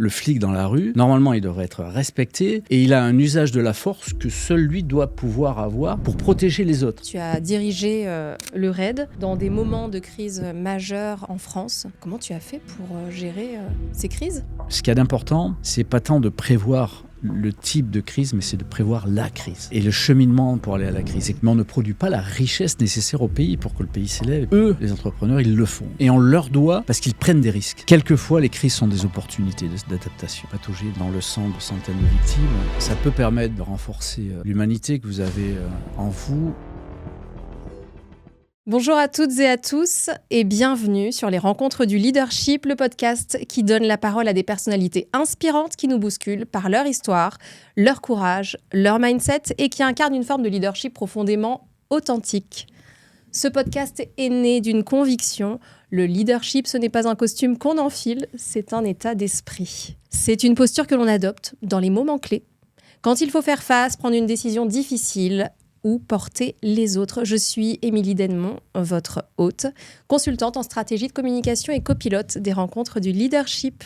Le flic dans la rue, normalement, il devrait être respecté et il a un usage de la force que seul lui doit pouvoir avoir pour protéger les autres. Tu as dirigé le RAID dans des moments de crise majeure en France. Comment tu as fait pour gérer ces crises ? Ce qu'il y a d'important, c'est pas tant de prévoir le type de crise, mais c'est de prévoir la crise et le cheminement pour aller à la crise. Mais on ne produit pas la richesse nécessaire au pays pour que le pays s'élève. Eux, les entrepreneurs, ils le font. Et on leur doit parce qu'ils prennent des risques. Quelquefois, les crises sont des opportunités d'adaptation. Patauger dans le sang de centaines de victimes, ça peut permettre de renforcer l'humanité que vous avez en vous. Bonjour à toutes et à tous et bienvenue sur les Rencontres du Leadership, le podcast qui donne la parole à des personnalités inspirantes qui nous bousculent par leur histoire, leur courage, leur mindset et qui incarnent une forme de leadership profondément authentique. Ce podcast est né d'une conviction, le leadership ce n'est pas un costume qu'on enfile, c'est un état d'esprit. C'est une posture que l'on adopte dans les moments clés, quand il faut faire face, prendre une décision difficile, ou porter les autres. Je suis Émilie Denmont, votre hôte, consultante en stratégie de communication et copilote des Rencontres du Leadership.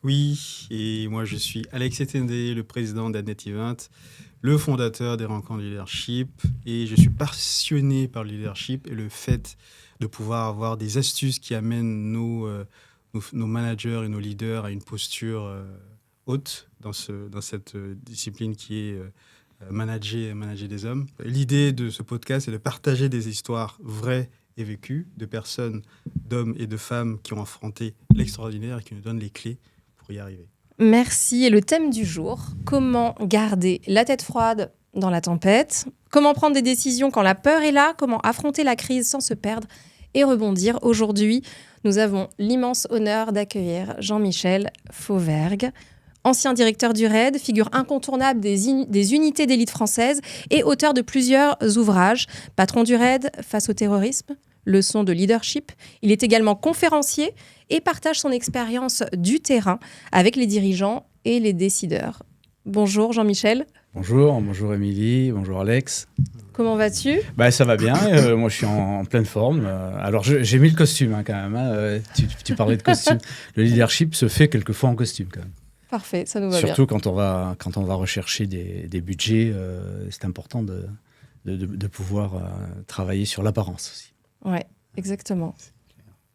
Oui, et moi je suis Alex Etende, le président d'Adnet Event, le fondateur des Rencontres du Leadership, et je suis passionné par le leadership et le fait de pouvoir avoir des astuces qui amènent nos managers et nos leaders à une posture haute dans cette discipline qui est manager des hommes. L'idée de ce podcast est de partager des histoires vraies et vécues de personnes, d'hommes et de femmes qui ont affronté l'extraordinaire et qui nous donnent les clés pour y arriver. Merci. Et le thème du jour, comment garder la tête froide dans la tempête ? Comment prendre des décisions quand la peur est là ? Comment affronter la crise sans se perdre et rebondir ? Aujourd'hui, nous avons l'immense honneur d'accueillir Jean-Michel Fauvergue, ancien directeur du RAID, figure incontournable des unités d'élite françaises et auteur de plusieurs ouvrages. Patron du RAID face au terrorisme, leçons de leadership. Il est également conférencier et partage son expérience du terrain avec les dirigeants et les décideurs. Bonjour Jean-Michel. Bonjour Émilie, bonjour Alex. Comment vas-tu ? Ça va bien, moi je suis en pleine forme. Alors j'ai mis le costume quand même. Tu parlais de costume. Le leadership se fait quelquefois en costume quand même. Parfait, ça nous va bien. Surtout quand on va rechercher des budgets, c'est important de pouvoir travailler sur l'apparence aussi. Ouais, exactement.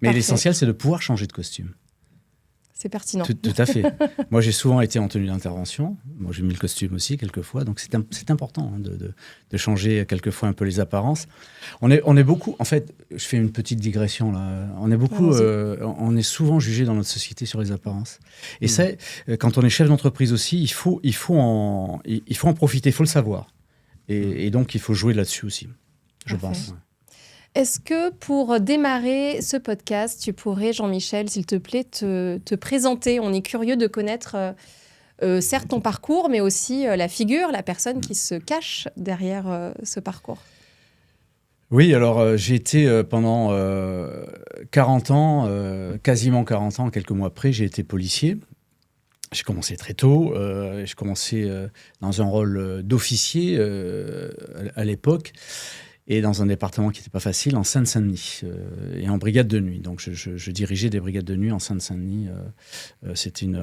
Mais Parfait. l'essentiel, c'est de pouvoir changer de costume. C'est pertinent. Tout à fait. Moi, j'ai souvent été en tenue d'intervention. Moi, j'ai mis le costume aussi quelquefois. Donc, c'est important de changer quelquefois un peu les apparences. On est beaucoup... En fait, je fais une petite digression là. On est souvent jugé dans notre société sur les apparences. Et ça, quand on est chef d'entreprise aussi, il faut en profiter, il faut le savoir. Et donc, il faut jouer là-dessus aussi, je pense. Est-ce que pour démarrer ce podcast, tu pourrais, Jean-Michel, s'il te plaît, te présenter ? On est curieux de connaître, certes, ton parcours, mais aussi la figure, la personne qui se cache derrière ce parcours. Oui, alors j'ai été pendant 40 ans, quasiment 40 ans, quelques mois après, j'ai été policier. J'ai commencé très tôt, j'ai commencé dans un rôle d'officier à l'époque. Et dans un département qui n'était pas facile, en Seine-Saint-Denis, et en brigade de nuit. Donc, je dirigeais des brigades de nuit en Seine-Saint-Denis. C'était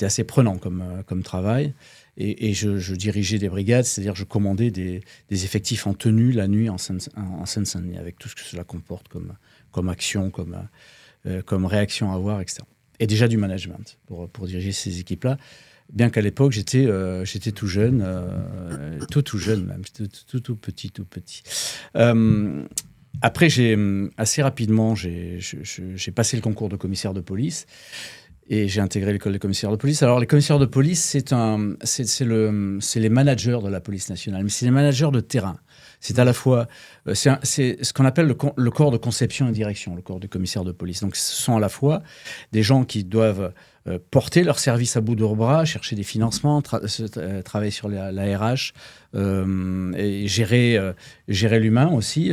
assez prenant comme travail. Et je dirigeais des brigades, c'est-à-dire je commandais des effectifs en tenue la nuit en Seine-Saint-Denis, avec tout ce que cela comporte comme action, comme réaction à avoir, etc. Et déjà du management pour diriger ces équipes-là. Bien qu'à l'époque, j'étais tout jeune, tout jeune même, tout petit. Après, assez rapidement, j'ai passé le concours de commissaire de police et j'ai intégré l'école des commissaires de police. Alors, les commissaires de police, c'est les managers de la police nationale, mais c'est les managers de terrain. C'est à la fois, c'est ce qu'on appelle le corps de conception et direction, le corps du commissaire de police. Donc, ce sont à la fois des gens qui doivent porter leur service à bout de bras, chercher des financements, travailler sur la RH, et gérer l'humain aussi,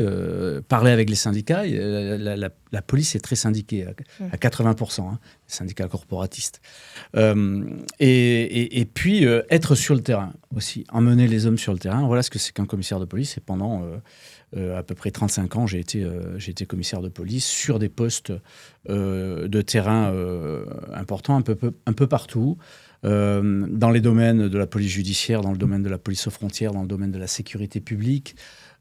parler avec les syndicats. La police est très syndiquée, à 80%, hein, les syndicats corporatistes. Et puis, être sur le terrain aussi, emmener les hommes sur le terrain. Voilà ce que c'est qu'un commissaire de police. Et pendant à peu près 35 ans, j'ai été commissaire de police sur des postes de terrain importants, un peu partout, dans les domaines de la police judiciaire, dans le domaine de la police aux frontières, dans le domaine de la sécurité publique,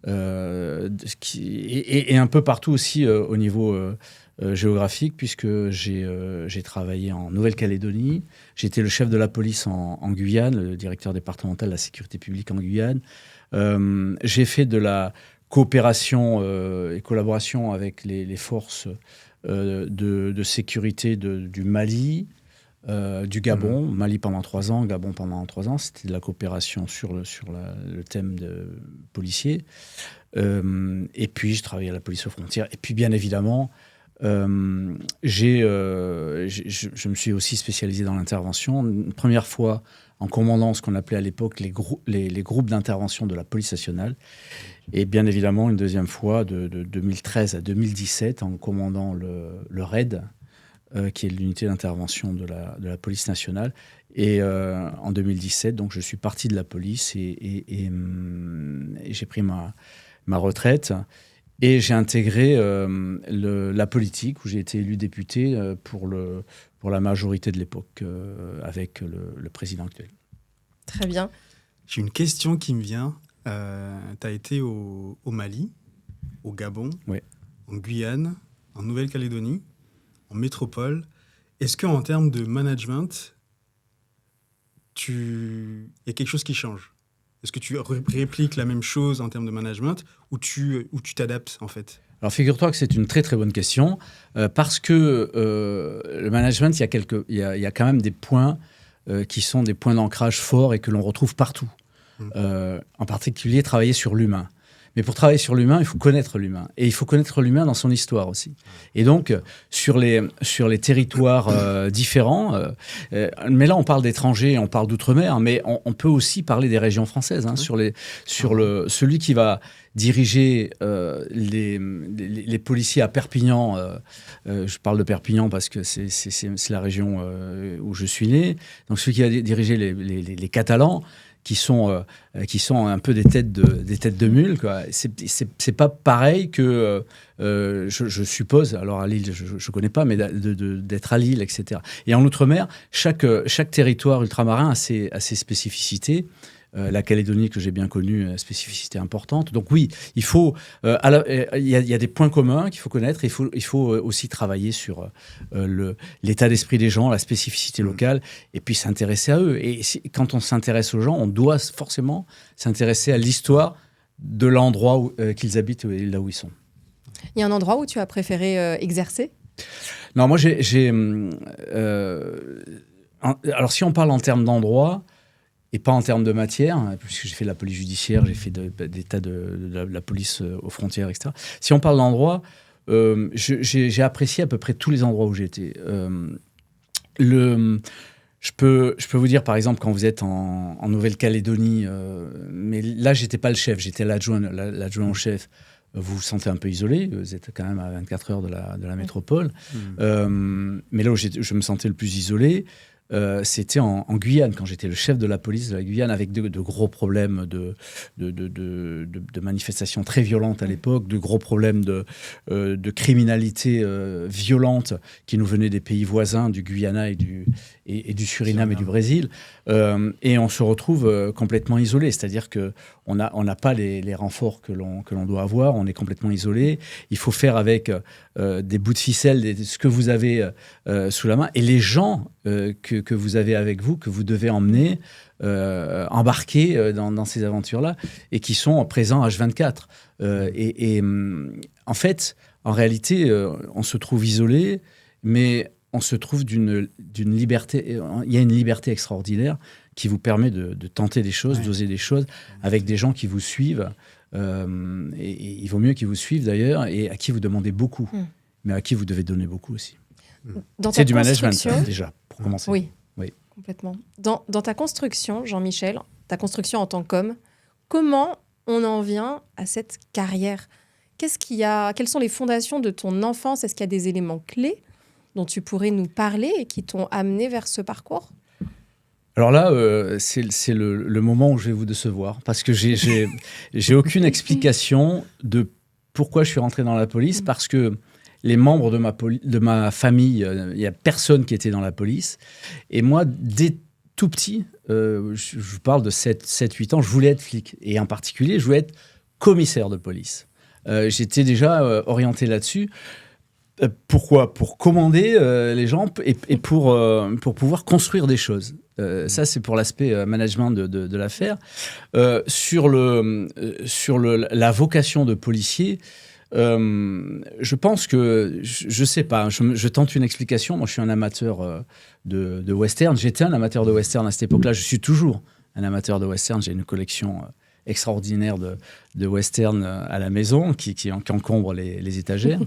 et un peu partout aussi au niveau géographique, puisque j'ai travaillé en Nouvelle-Calédonie, j'ai été le chef de la police en Guyane, le directeur départemental de la sécurité publique en Guyane. J'ai fait de la coopération et collaboration avec les forces de sécurité du Mali, du Gabon. Mali pendant 3 ans, Gabon pendant 3 ans. C'était de la coopération sur le thème de policier. Et puis, je travaillais à la police aux frontières. Et puis, bien évidemment, je me suis aussi spécialisé dans l'intervention. Une première fois en commandant ce qu'on appelait à l'époque les groupes d'intervention de la police nationale. Et bien évidemment, une deuxième fois, de 2013 à 2017, en commandant le RAID, qui est l'unité d'intervention de la police nationale. Et en 2017, donc, je suis parti de la police et j'ai pris ma retraite. Et j'ai intégré la politique, où j'ai été élu député pour la majorité de l'époque, avec le président actuel. Très bien. J'ai une question qui me vient. Tu as été au Mali, au Gabon, oui, en Guyane, en Nouvelle-Calédonie, en métropole. Est-ce qu'en termes de management, il y a quelque chose qui change? Est-ce que tu répliques la même chose en termes de management ou tu t'adaptes en fait? Alors figure-toi que c'est une très très bonne question, parce que le management, il y a quand même des points qui sont des points d'ancrage forts et que l'on retrouve partout. En particulier, travailler sur l'humain. Mais pour travailler sur l'humain, il faut connaître l'humain. Et il faut connaître l'humain dans son histoire aussi. Et donc, sur les territoires différents, mais là, on parle d'étrangers, on parle d'outre-mer, mais on peut aussi parler des régions françaises. Hein, celui qui va diriger les policiers à Perpignan. Je parle de Perpignan parce que c'est la région où je suis né. Donc, celui qui va diriger les Catalans, qui sont un peu des têtes de mule, quoi. C'est pas pareil que je suppose. Alors à Lille, je connais pas, mais d'être à Lille, etc. Et en outre-mer, chaque territoire ultramarin a ses spécificités. La Calédonie, que j'ai bien connue, spécificité importante. Donc oui, il faut, il y a des points communs qu'il faut connaître. Il faut aussi travailler sur l'état d'esprit des gens, la spécificité locale, et puis s'intéresser à eux. Et quand on s'intéresse aux gens, on doit forcément s'intéresser à l'histoire de l'endroit qu'ils habitent et là où ils sont. Il y a un endroit où tu as préféré exercer ? Non, moi alors si on parle en termes d'endroit, et pas en termes de matière, puisque j'ai fait de la police judiciaire, j'ai fait des tas de la police aux frontières, etc. Si on parle d'endroits, j'ai apprécié à peu près tous les endroits où j'ai été. Je peux vous dire, par exemple, quand vous êtes en Nouvelle-Calédonie, mais là, j'étais pas le chef, j'étais l'adjoint au chef. Vous vous sentez un peu isolé, vous êtes quand même à 24 heures de la métropole. Mais là où je me sentais le plus isolé, c'était en Guyane, quand j'étais le chef de la police de la Guyane, avec de gros problèmes de manifestations très violentes à l'époque, de gros problèmes de criminalité violente qui nous venaient des pays voisins, du Guyana et du Suriname et du Brésil. Et on se retrouve complètement isolé, c'est-à-dire qu'on n'a pas les renforts que l'on doit avoir, on est complètement isolé. Il faut faire avec des bouts de ficelle, ce que vous avez sous la main, et les gens que vous avez avec vous, que vous devez emmener, embarquer dans ces aventures-là, et qui sont présents H24. En fait, en réalité, on se trouve isolé, mais on se trouve d'une liberté. Il y a une liberté extraordinaire qui vous permet de tenter des choses, d'oser des choses, avec des gens qui vous suivent. Et il vaut mieux qu'ils vous suivent d'ailleurs, et à qui vous demandez beaucoup, mais à qui vous devez donner beaucoup aussi. C'est du management, déjà. pour commencer. Oui, Oui. complètement. Dans ta construction, Jean-Michel, ta construction en tant qu'homme, comment on en vient à cette carrière ? Quelles sont les fondations de ton enfance ? Est-ce qu'il y a des éléments clés dont tu pourrais nous parler et qui t'ont amené vers ce parcours ? Alors là, c'est le moment où je vais vous décevoir, parce que j'ai aucune explication de pourquoi je suis rentré dans la police, parce que les membres de ma famille, il n'y a personne qui était dans la police. Et moi, dès tout petit, je vous parle de 7-8 ans, je voulais être flic. Et en particulier, je voulais être commissaire de police. J'étais déjà orienté là-dessus. Pourquoi ? Pour commander les gens et pour pouvoir construire des choses. Ça, c'est pour l'aspect management de l'affaire. Sur la vocation de policier, je pense que, je sais pas, je tente une explication. Moi, je suis un amateur de western. J'étais un amateur de western à cette époque-là. Je suis toujours un amateur de western. J'ai une collection extraordinaire de western à la maison qui encombre les étagères.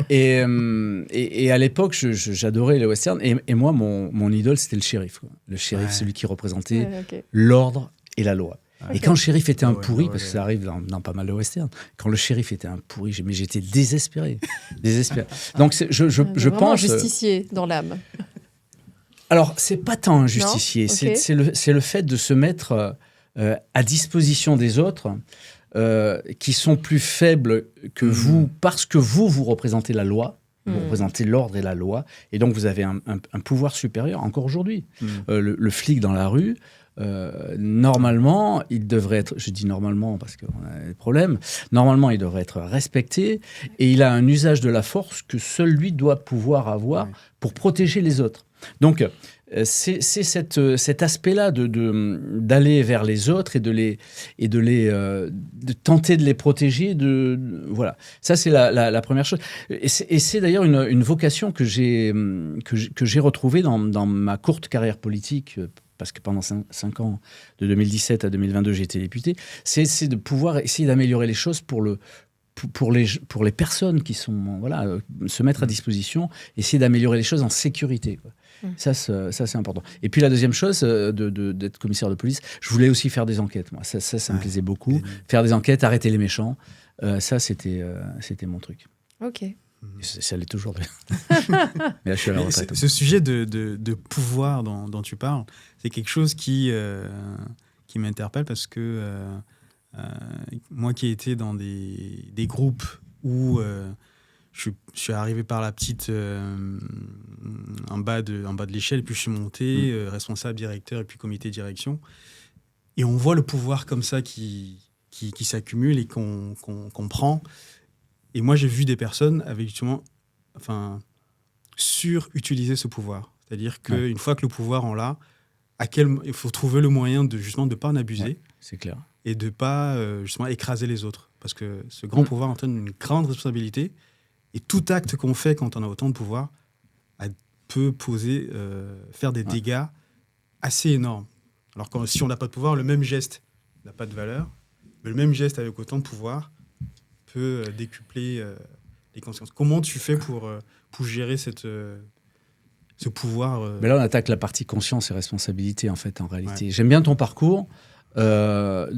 Et à l'époque, j'adorais les westerns. Et moi, mon idole, c'était le shérif, quoi. Le shérif, celui qui représentait l'ordre et la loi. Okay. Et quand le shérif était un pourri, parce que ça arrive dans pas mal de westerns, quand le shérif était un pourri, j'étais désespéré. Donc je pense... justicier dans l'âme. Alors, c'est pas tant un justicier, c'est le fait de se mettre à disposition des autres qui sont plus faibles que vous, parce que vous représentez la loi, vous représentez l'ordre et la loi, et donc vous avez un pouvoir supérieur, encore aujourd'hui. Le flic dans la rue, normalement, il devrait être, je dis normalement parce qu'on a des problèmes, normalement il devrait être respecté, et il a un usage de la force que seul lui doit pouvoir avoir pour protéger les autres. Donc, c'est cet aspect-là d'aller vers les autres et de tenter de les protéger. Voilà. Ça, c'est la première chose. Et c'est d'ailleurs une vocation que j'ai retrouvée dans ma courte carrière politique, parce que pendant 5 ans, de 2017 à 2022, j'ai été député. C'est de pouvoir essayer d'améliorer les choses pour les personnes qui sont... se mettre à disposition, essayer d'améliorer les choses en sécurité, quoi. Ça, c'est important. Et puis la deuxième chose, d'être commissaire de police, je voulais aussi faire des enquêtes. Moi. Ça me plaisait beaucoup. Faire des enquêtes, arrêter les méchants, ça, c'était mon truc. Ok. Ça l'est toujours. Mais là, je suis à la retraite. Ce sujet de pouvoir dont tu parles, c'est quelque chose qui m'interpelle parce que moi qui ai été dans des groupes où... Je suis arrivé par la petite en bas de l'échelle, puis je suis monté, responsable, directeur, et puis comité de direction. Et on voit le pouvoir comme ça qui s'accumule et qu'on prend. Et moi, j'ai vu des personnes avec justement, surutiliser ce pouvoir. C'est-à-dire qu'une fois que le pouvoir on l'a, il faut trouver le moyen de justement de pas en abuser. Ouais, c'est clair. Et de pas justement écraser les autres. Parce que ce grand pouvoir entraîne une grande responsabilité. Et tout acte qu'on fait quand on a autant de pouvoir peut faire des dégâts assez énormes. Alors que si on n'a pas de pouvoir, le même geste n'a pas de valeur. Mais le même geste avec autant de pouvoir peut décupler les conséquences. Comment tu fais pour gérer ce pouvoir Mais là, on attaque la partie conscience et responsabilité, en fait, en réalité. Ouais. J'aime bien ton parcours. Parce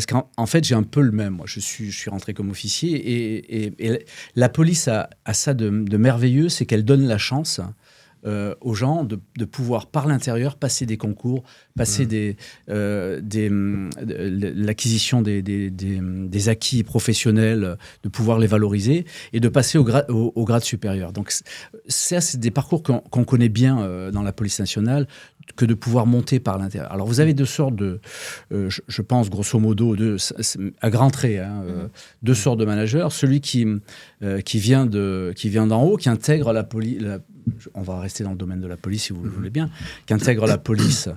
qu'en fait j'ai un peu le même. Moi, je suis rentré comme officier et la police a ça de merveilleux, c'est qu'elle donne la chance aux gens de pouvoir par l'intérieur passer des concours, passer l'acquisition des acquis professionnels, de pouvoir les valoriser et de passer au grade supérieur. Donc ça, c'est des parcours qu'on connaît bien dans la police nationale, que de pouvoir monter par l'intérieur. Alors vous avez deux sortes je pense grosso modo, à grands traits, deux sortes de managers. Celui qui vient d'en haut, qui intègre la police, on va rester dans le domaine de la police si vous le voulez bien, qui intègre la police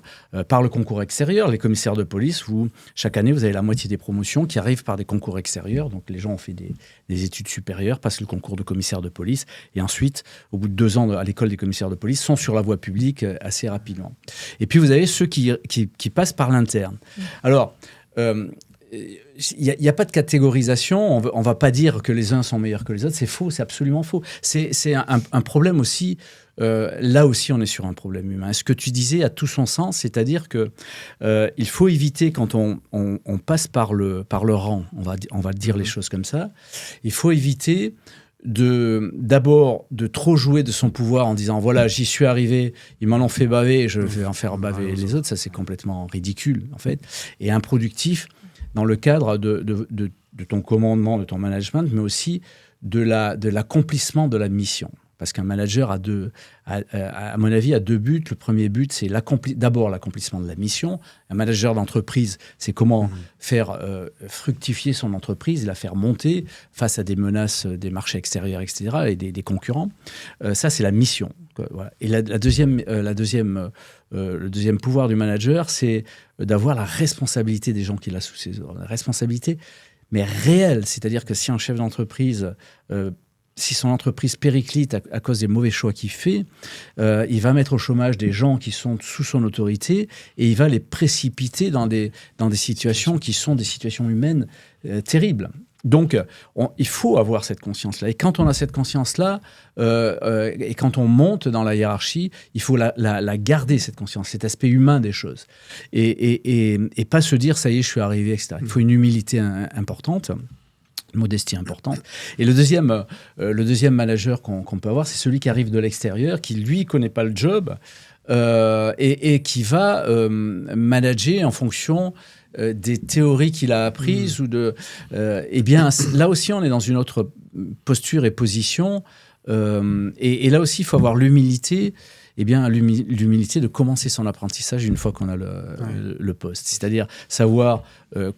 par le concours extérieur, les commissaires de police, où chaque année vous avez la moitié des promotions qui arrivent par des concours extérieurs. Donc les gens ont fait des études supérieures, passent le concours de commissaire de police et ensuite, au bout de 2 ans à l'école des commissaires de police, sont sur la voie publique assez rapidement. Et puis vous avez ceux qui passent par l'interne. Alors, il n'y a pas de catégorisation. On ne va pas dire que les uns sont meilleurs que les autres. C'est faux, c'est absolument faux. C'est un problème aussi. Là aussi, on est sur un problème humain. Ce que tu disais a tout son sens, c'est-à-dire que il faut éviter, quand on passe par le rang, on va dire les choses comme ça, il faut éviter d'abord de trop jouer de son pouvoir en disant voilà, j'y suis arrivé, ils m'en ont fait baver, je vais en faire baver les autres. Ça, c'est complètement ridicule, en fait, et improductif dans le cadre de ton commandement, de ton management, mais aussi de l'accomplissement de la mission. Parce qu'un manager à mon avis, a deux buts. Le premier but, c'est d'abord l'accomplissement de la mission. Un manager d'entreprise, c'est comment faire fructifier son entreprise, la faire monter face à des menaces des marchés extérieurs, etc., et des concurrents. Ça, c'est la mission. Voilà. Et le deuxième pouvoir du manager, c'est d'avoir la responsabilité des gens qu'il a sous ses ordres. La responsabilité, mais réelle. C'est-à-dire que si un chef d'entreprise... si son entreprise périclite à cause des mauvais choix qu'il fait, il va mettre au chômage des gens qui sont sous son autorité et il va les précipiter dans des situations qui sont des situations humaines terribles. Donc, il faut avoir cette conscience-là. Et quand on a cette conscience-là, et quand on monte dans la hiérarchie, il faut la garder, cette conscience, cet aspect humain des choses. Et pas se dire, ça y est, je suis arrivé, etc. Il faut une humilité importante. Modestie importante. Et le deuxième manager qu'on peut avoir, c'est celui qui arrive de l'extérieur, qui, lui, connaît pas le job et qui va manager en fonction des théories qu'il a apprises ou eh bien, là aussi, on est dans une autre posture et position. Et là aussi, il faut avoir l'humilité. Eh bien, l'humilité de commencer son apprentissage une fois qu'on a le poste. C'est-à-dire savoir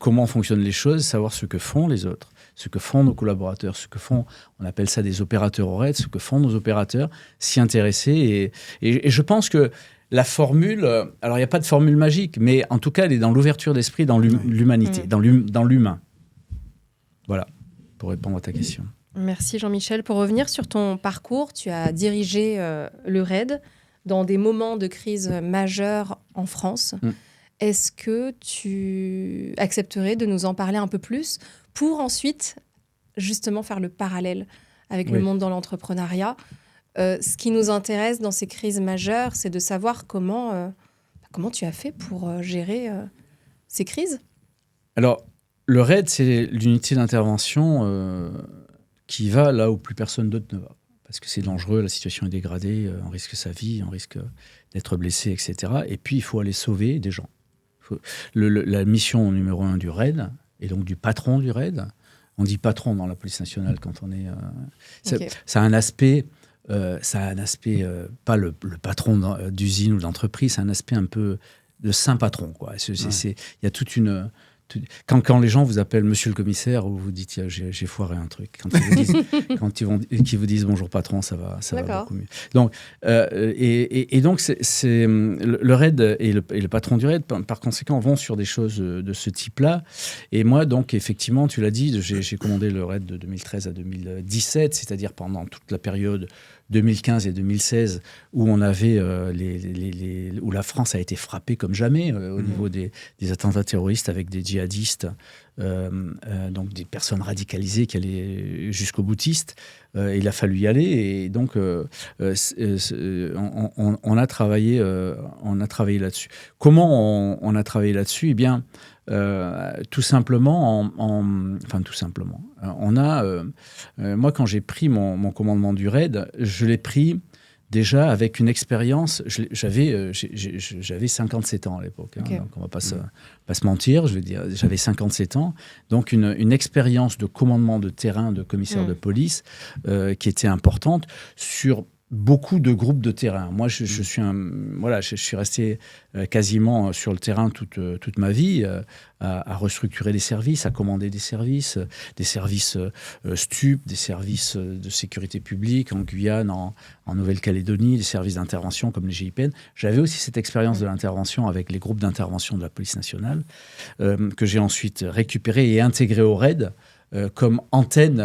comment fonctionnent les choses, savoir ce que font les autres, ce que font nos collaborateurs, ce que font, on appelle ça des opérateurs au RAID, ce que font nos opérateurs, s'y intéresser. Et je pense que la formule, alors il n'y a pas de formule magique, mais en tout cas, elle est dans l'ouverture d'esprit, dans l'humanité, dans l'humain. Voilà, pour répondre à ta question. Merci Jean-Michel. Pour revenir sur ton parcours, tu as dirigé le RAID dans des moments de crise majeure en France. Est-ce que tu accepterais de nous en parler un peu plus pour ensuite, justement, faire le parallèle avec le monde dans l'entrepreneuriat? Ce qui nous intéresse dans ces crises majeures, c'est de savoir comment tu as fait pour gérer ces crises. Alors, le RAID, c'est l'unité d'intervention qui va là où plus personne d'autre ne va. Parce que c'est dangereux, la situation est dégradée, on risque sa vie, on risque d'être blessé, etc. Et puis, il faut aller sauver des gens. La mission numéro 1 du RAID, et donc du patron du RAID, on dit patron dans la police nationale quand on est... Ça a un aspect, pas le patron d'usine ou d'entreprise, c'est un aspect un peu de saint patron, quoi. Il y a toute une... Quand les gens vous appellent monsieur le commissaire, ou vous dites j'ai foiré un truc. Quand ils vous disent bonjour patron, ça va beaucoup mieux. Donc, donc c'est le RAID et le patron du RAID, par conséquent, vont sur des choses de ce type-là. Et moi, donc, effectivement, tu l'as dit, j'ai commandé le RAID de 2013 à 2017, c'est-à-dire pendant toute la période 2015 et 2016, où on avait où la France a été frappée comme jamais au niveau des attentats terroristes avec des djihadistes, donc des personnes radicalisées qui allaient jusqu'au boutiste. Il a fallu y aller, et donc on a travaillé là-dessus. Comment on a travaillé là-dessus? Eh bien, tout simplement, moi, quand j'ai pris mon commandement du RAID, je l'ai pris déjà avec une expérience. J'avais 57 ans à l'époque, donc on ne va pas se mentir, je veux dire, j'avais 57 ans, donc une expérience de commandement de terrain, de commissaire de police qui était importante sur beaucoup de groupes de terrain. Moi, je suis resté quasiment sur le terrain toute ma vie, à restructurer des services, à commander des services STUP, des services de sécurité publique en Guyane, en Nouvelle-Calédonie, des services d'intervention comme les GIPN. J'avais aussi cette expérience de l'intervention avec les groupes d'intervention de la police nationale, que j'ai ensuite récupéré et intégré au RAID. comme antenne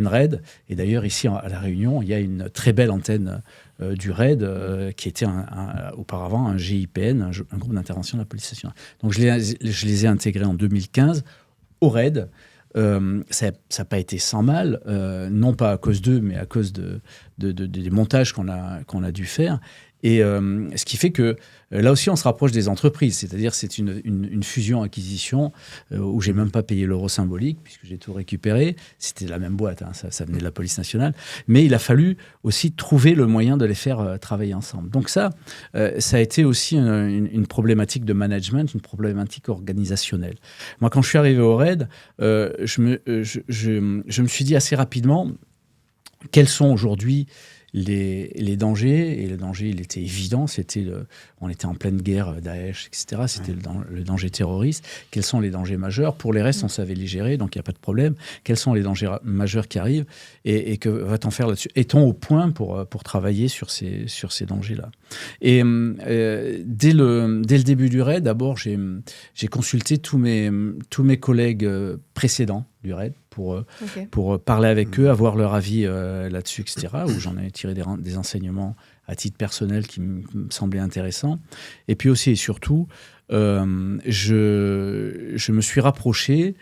RAID. Et d'ailleurs, ici, à La Réunion, il y a une très belle antenne du RAID, qui était auparavant un GIPN, un groupe d'intervention de la police nationale. Donc, je les ai intégrés en 2015 au RAID. Ça n'a pas été sans mal, non pas à cause d'eux, mais à cause des montages qu'on a dû faire. Et ce qui fait que là aussi, on se rapproche des entreprises. C'est-à-dire, c'est une fusion-acquisition où j'ai même pas payé l'euro symbolique, puisque j'ai tout récupéré. C'était la même boîte, hein, ça venait de la police nationale. Mais il a fallu aussi trouver le moyen de les faire travailler ensemble. Donc ça a été aussi une problématique de management, une problématique organisationnelle. Moi, quand je suis arrivé au RAID, je me suis dit assez rapidement quels sont aujourd'hui les dangers. Et le danger, il était évident. On était en pleine guerre Daesh, etc. C'était le danger terroriste. Quels sont les dangers majeurs? Pour les restes, on savait les gérer, donc il n'y a pas de problème. Quels sont les dangers majeurs qui arrivent? Et que va-t-on faire là-dessus? Est-on au point pour travailler sur ces dangers-là? Et dès le début du RAID, d'abord, j'ai consulté tous mes collègues précédents du RAID pour parler avec eux, avoir leur avis là-dessus, etc., où j'en ai tiré des enseignements à titre personnel qui me semblaient intéressants. Et puis aussi et surtout, je me suis rapproché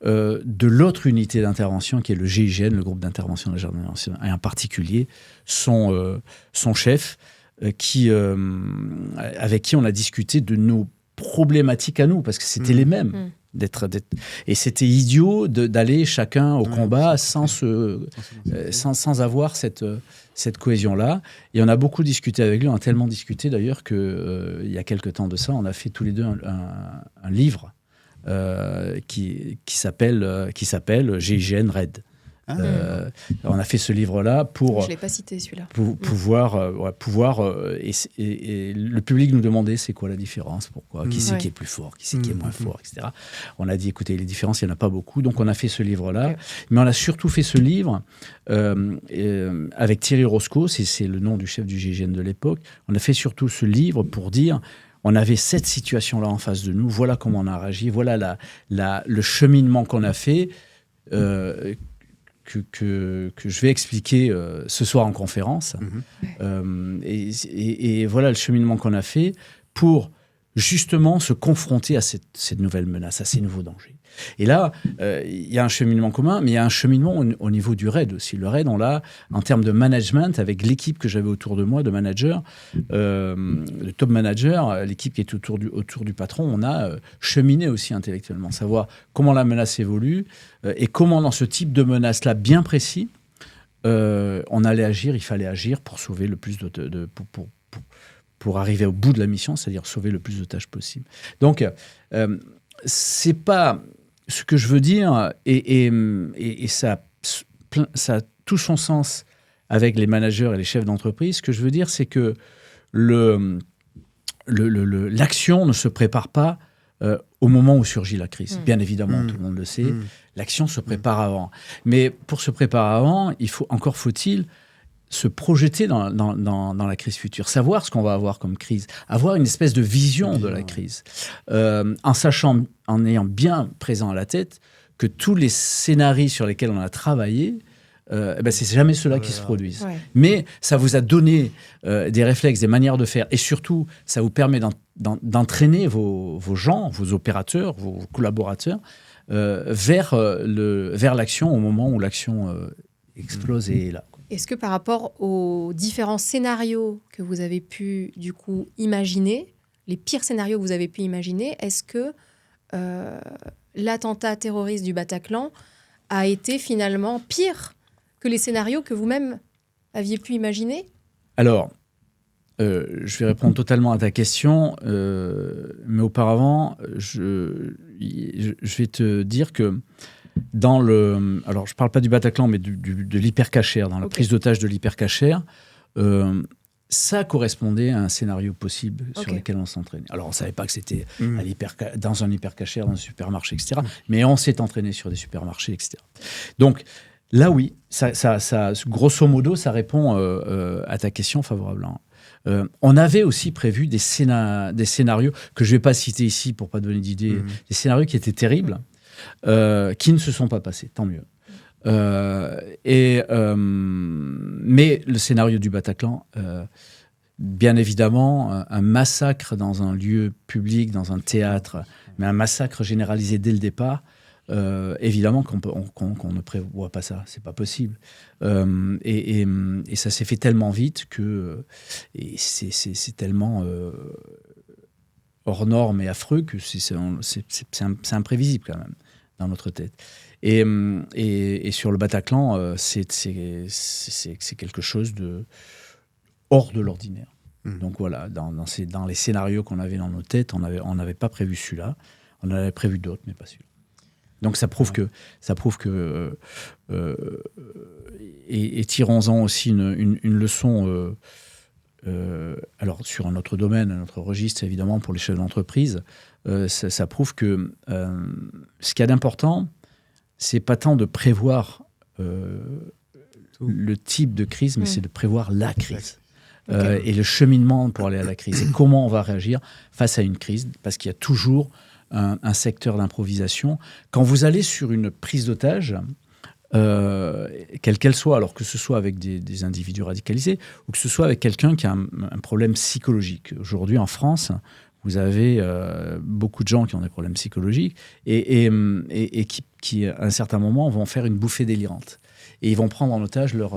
de l'autre unité d'intervention qui est le GIGN, le groupe d'intervention de la gendarmerie nationale, et en particulier son chef, avec qui on a discuté de nos problématiques à nous, parce que c'était les mêmes. Et c'était idiot d'aller chacun au combat sans avoir cette cohésion-là. Et on a beaucoup discuté avec lui, on a tellement discuté d'ailleurs qu'il y a quelques temps de ça, on a fait tous les deux un livre qui s'appelle GIGN RAID. On a fait ce livre-là pour... Je ne l'ai pas cité, celui-là. Pouvoir et le public nous demandait c'est quoi la différence, pourquoi, qui c'est qui est plus fort, qui c'est qui est moins fort, etc. On a dit, écoutez, les différences, il n'y en a pas beaucoup. Donc, on a fait ce livre-là. Mais on a surtout fait ce livre avec Thierry Roscoe, c'est le nom du chef du GIGN de l'époque. On a fait surtout ce livre pour dire... On avait cette situation-là en face de nous, voilà comment on a réagi, voilà le cheminement qu'on a fait, que je vais expliquer ce soir en conférence. Et voilà le cheminement qu'on a fait pour justement se confronter à cette nouvelle menace, à ces nouveaux dangers. Et là, il y a un cheminement commun, mais il y a un cheminement au niveau du RAID aussi. Le RAID, on l'a en termes de management, avec l'équipe que j'avais autour de moi, de managers, le top manager, l'équipe qui est autour du patron, on a cheminé aussi intellectuellement, savoir comment la menace évolue et comment dans ce type de menace-là bien précis, on allait agir, il fallait agir pour sauver le plus pour arriver au bout de la mission, c'est-à-dire sauver le plus de tâches possible. Donc, c'est pas ce que je veux dire, et ça a tout son sens avec les managers et les chefs d'entreprise. Ce que je veux dire, c'est que l'action ne se prépare pas au moment où surgit la crise. Bien évidemment, tout le monde le sait, l'action se prépare avant. Mais pour se préparer avant, faut-il se projeter dans la crise future, savoir ce qu'on va avoir comme crise, avoir une espèce de vision de la crise, en ayant bien présent à la tête que tous les scénarios sur lesquels on a travaillé, c'est jamais ceux-là qui se produisent. Ouais. Mais ça vous a donné des réflexes, des manières de faire, et surtout, ça vous permet d'entraîner vos gens, vos opérateurs, vos collaborateurs, vers l'action au moment où l'action explose et est là. Est-ce que par rapport aux différents scénarios que vous avez pu du coup imaginer, les pires scénarios que vous avez pu imaginer, est-ce que l'attentat terroriste du Bataclan a été finalement pire que les scénarios que vous-même aviez pu imaginer? Alors, je vais répondre totalement à ta question, mais auparavant, je vais te dire que alors je ne parle pas du Bataclan, mais de l'hypercachère, dans la prise d'otage de l'hypercachère, ça correspondait à un scénario possible sur lequel on s'entraînait. Alors, on ne savait pas que c'était dans un hypercachère, dans un supermarché, etc. Mais on s'est entraîné sur des supermarchés, etc. Donc, là, oui, ça, grosso modo, ça répond à ta question favorablement. On avait aussi prévu des scénarios que je ne vais pas citer ici pour ne pas donner d'idée, des scénarios qui étaient terribles. qui ne se sont pas passées, tant mieux. Mais le scénario du Bataclan, bien évidemment, un massacre dans un lieu public, dans un théâtre, mais un massacre généralisé dès le départ, évidemment qu'on ne prévoit pas ça, c'est pas possible. Et ça s'est fait tellement vite que c'est tellement hors norme et affreux que c'est imprévisible quand même dans notre tête. Et sur le Bataclan, c'est quelque chose de hors de l'ordinaire. Donc voilà, dans les scénarios qu'on avait dans nos têtes, on n'avait pas prévu celui-là. On en avait prévu d'autres, mais pas celui-là. Donc ça prouve que et tirons-en aussi une leçon. Alors sur un autre domaine, un autre registre, évidemment pour les chefs d'entreprise, ça prouve que ce qu'il y a d'important, c'est pas tant de prévoir le type de crise, mais c'est de prévoir la crise. Et le cheminement pour aller à la crise. Et comment on va réagir face à une crise, parce qu'il y a toujours un secteur d'improvisation. Quand vous allez sur une prise d'otage, quelle qu'elle soit, alors que ce soit avec des individus radicalisés ou que ce soit avec quelqu'un qui a un problème psychologique. Aujourd'hui, en France, vous avez beaucoup de gens qui ont des problèmes psychologiques et qui, à un certain moment, vont faire une bouffée délirante. Et ils vont prendre en otage leur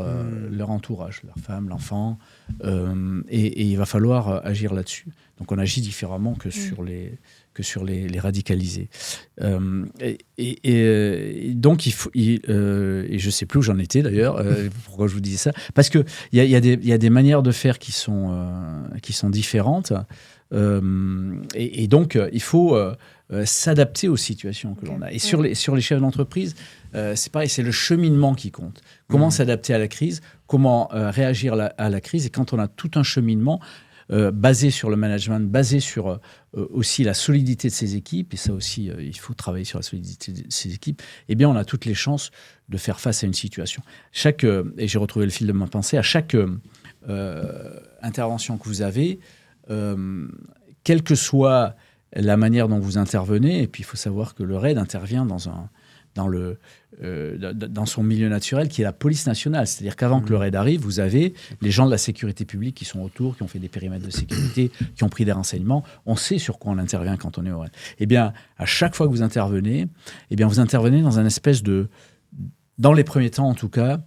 entourage, leur femme, l'enfant, et il va falloir agir là-dessus. Donc on agit différemment que sur les radicalisés. Et donc, et je ne sais plus où j'en étais d'ailleurs, pourquoi je vous disais ça, parce qu'il y a des manières de faire qui sont différentes, et donc il faut s'adapter aux situations que l'on a. Et sur les chefs d'entreprise, c'est pareil, c'est le cheminement qui compte. Comment s'adapter à la crise, comment réagir à la crise, et quand on a tout un cheminement, basé sur le management, basé sur aussi la solidité de ses équipes, et ça aussi, il faut travailler sur la solidité de ses équipes, eh bien, on a toutes les chances de faire face à une situation. Et j'ai retrouvé le fil de ma pensée, à chaque intervention que vous avez, quelle que soit la manière dont vous intervenez, et puis il faut savoir que le RAID intervient dans son milieu naturel, qui est la police nationale. C'est-à-dire qu'avant que le RAID arrive, vous avez les gens de la sécurité publique qui sont autour, qui ont fait des périmètres de sécurité, qui ont pris des renseignements. On sait sur quoi on intervient quand on est au RAID. Eh bien, à chaque fois que vous intervenez, vous intervenez dans un espèce de... Dans les premiers temps, en tout cas,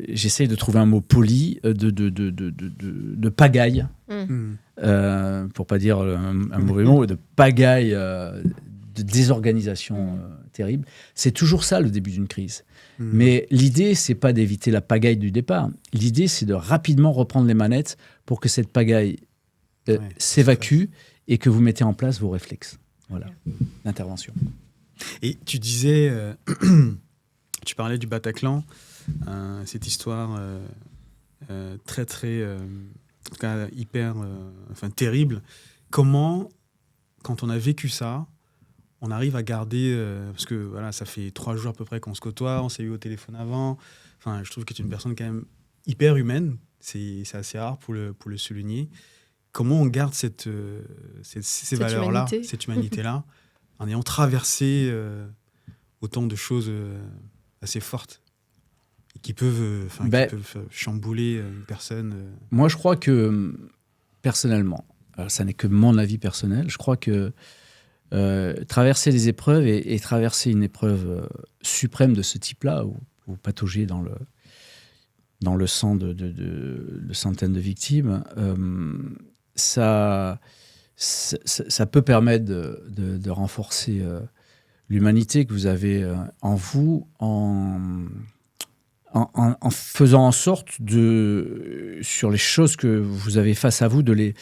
j'essaye de trouver un mot poli, de pagaille, pour pas dire un mauvais mot, de pagaille, de désorganisation terrible. C'est toujours ça le début d'une crise. Mais l'idée, c'est pas d'éviter la pagaille du départ. L'idée, c'est de rapidement reprendre les manettes pour que cette pagaille s'évacue et que vous mettez en place vos réflexes. Voilà, l'intervention. Et tu disais, tu parlais du Bataclan, cette histoire très, très, en tout cas hyper, terrible. Comment, quand on a vécu ça, on arrive à garder, parce que voilà, ça fait 3 jours à peu près qu'on se côtoie, on s'est eu au téléphone avant. Enfin, je trouve que tu es une personne quand même hyper humaine. C'est assez rare pour le souligner. Comment on garde ces valeurs-là, cette humanité-là, en ayant traversé autant de choses assez fortes et qui peuvent chambouler une personne. Moi, je crois que, personnellement, ça n'est que mon avis personnel, je crois que traverser des épreuves et traverser une épreuve suprême de ce type-là, où patauger dans le sang de centaines de victimes, ça peut permettre de renforcer l'humanité que vous avez en vous, en faisant en sorte sur les choses que vous avez face à vous, de les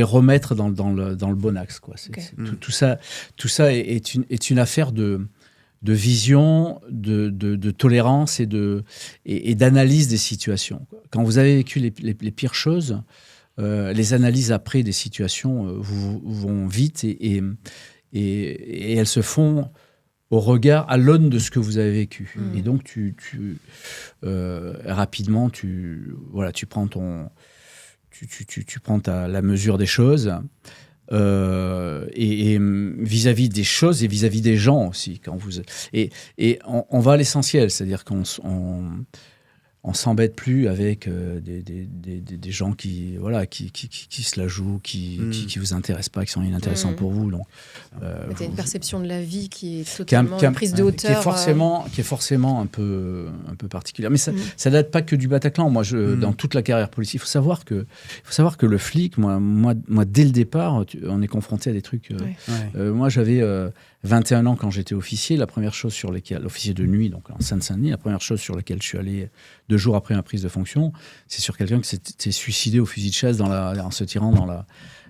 remettre dans le bon axe, quoi. Tout ça est une affaire de vision, de tolérance et d'analyse des situations. Quand vous avez vécu les pires choses, les analyses après des situations vont vite et elles se font au regard, à l'aune de ce que vous avez vécu. Et donc, rapidement, tu prends la mesure des choses. et vis-à-vis des choses et vis-à-vis des gens aussi. Et on va à l'essentiel, c'est-à-dire on s'embête plus avec des gens qui se la jouent, qui vous intéressent pas, qui sont inintéressants pour vous. Donc, tu as une perception de la vie qui est totalement une prise de hauteur. Qui est forcément un peu particulière. Mais ça date pas que du Bataclan. Moi, dans toute la carrière policière, il faut savoir que le flic, moi, dès le départ, on est confronté à des trucs. Moi, j'avais 21 ans quand j'étais officier. La première chose sur laquelle, officier de nuit, donc en Seine-Saint-Denis, la première chose sur laquelle je suis allé 2 jours après ma prise de fonction, c'est sur quelqu'un qui s'était suicidé au fusil de chasse en se tirant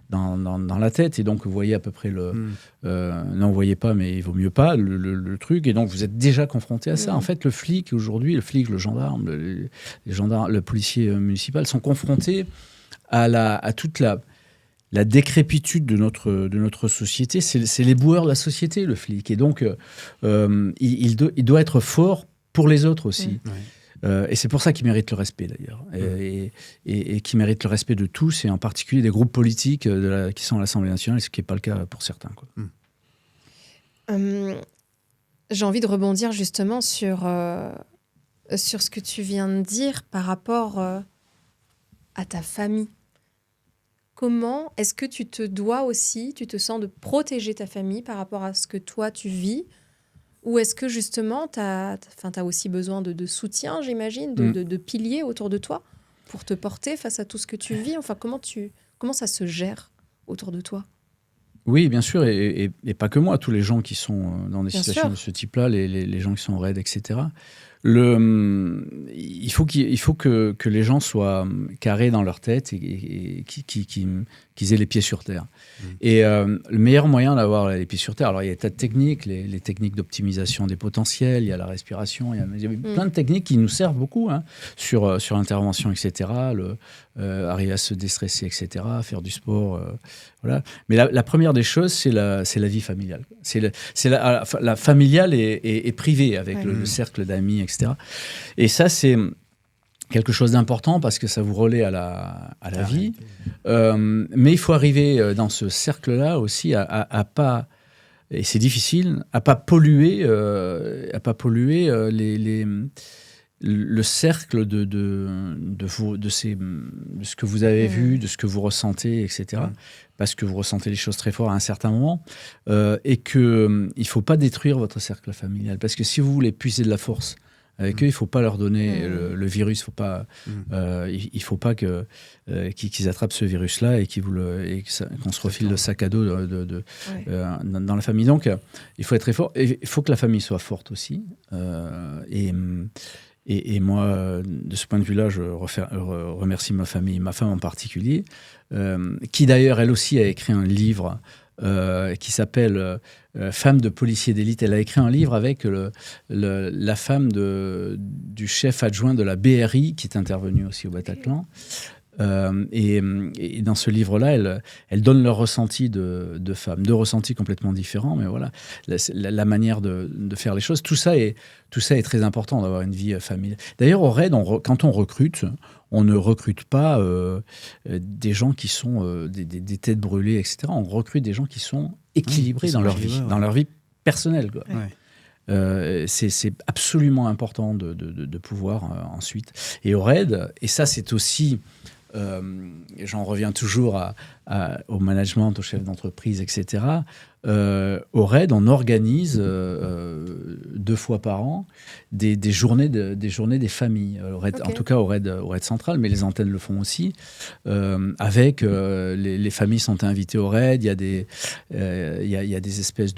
dans la tête. Et donc, vous voyez à peu près non, vous voyez pas, mais il vaut mieux pas le truc. Et donc, vous êtes déjà confronté à ça. En fait, le flic, aujourd'hui, le gendarme, le policier municipal sont confrontés à toute la décrépitude de notre société. C'est l'éboueur de la société, le flic. Et donc, il doit être fort pour les autres aussi. Et c'est pour ça qu'il mérite le respect, d'ailleurs. Et qu'il mérite le respect de tous, et en particulier des groupes politiques qui sont à l'Assemblée nationale, ce qui n'est pas le cas pour certains. J'ai envie de rebondir justement sur ce que tu viens de dire par rapport à ta famille. Comment est-ce que tu te sens de protéger ta famille par rapport à ce que toi tu vis? Ou est-ce que justement tu as aussi besoin de soutien, j'imagine, de piliers autour de toi pour te porter face à tout ce que tu vis? Enfin, comment ça se gère autour de toi? Oui, bien sûr, et pas que moi, tous les gens qui sont dans des situations de ce type-là, les gens qui sont raides, etc. Il faut que les gens soient carrés dans leur tête et qu'ils aient les pieds sur terre. Et le meilleur moyen d'avoir les pieds sur terre, alors il y a des tas de techniques, les techniques d'optimisation des potentiels, il y a la respiration, il y a plein de techniques qui nous servent beaucoup sur l'intervention, etc. Arriver à se déstresser, etc. Faire du sport, voilà. Mais la première des choses, c'est la vie familiale. La familiale et privée avec le cercle d'amis, etc. Et ça, c'est quelque chose d'important parce que ça vous relaie à la vie. Mais il faut arriver dans ce cercle-là aussi à pas, et c'est difficile, à pas polluer le cercle de ce que vous avez vu, de ce que vous ressentez, etc. Parce que vous ressentez les choses très fort à un certain moment, et qu'il ne faut pas détruire votre cercle familial. Parce que si vous voulez puiser de la force avec eux, il ne faut pas leur donner le virus. Il ne faut pas qu'ils attrapent ce virus-là et qu'on se refile le sac à dos dans la famille. Donc, il faut être très fort. Et il faut que la famille soit forte aussi. Et moi, de ce point de vue-là, je remercie ma famille, ma femme en particulier, qui d'ailleurs, elle aussi, a écrit un livre qui s'appelle Femme de policier d'élite. Elle a écrit un livre avec la femme du chef adjoint de la BRI, qui est intervenu aussi au Bataclan. Et dans ce livre-là, elle donne leur ressenti de femmes, 2 ressentis complètement différents, mais voilà, la manière de faire les choses. Tout ça est très important d'avoir une vie familiale. D'ailleurs, au RAID, quand on recrute, on ne recrute pas des gens qui sont des têtes brûlées, etc. On recrute des gens qui sont équilibrés dans leur vie personnelle, quoi. C'est absolument important de pouvoir ensuite. Et au RAID, et ça c'est aussi... j'en reviens toujours au management, au chef d'entreprise, etc. Au RAID, on organise 2 fois par an des journées des familles. En tout cas, au RAID central, mais les antennes le font aussi. Avec les familles sont invitées au RAID. Il y a des espèces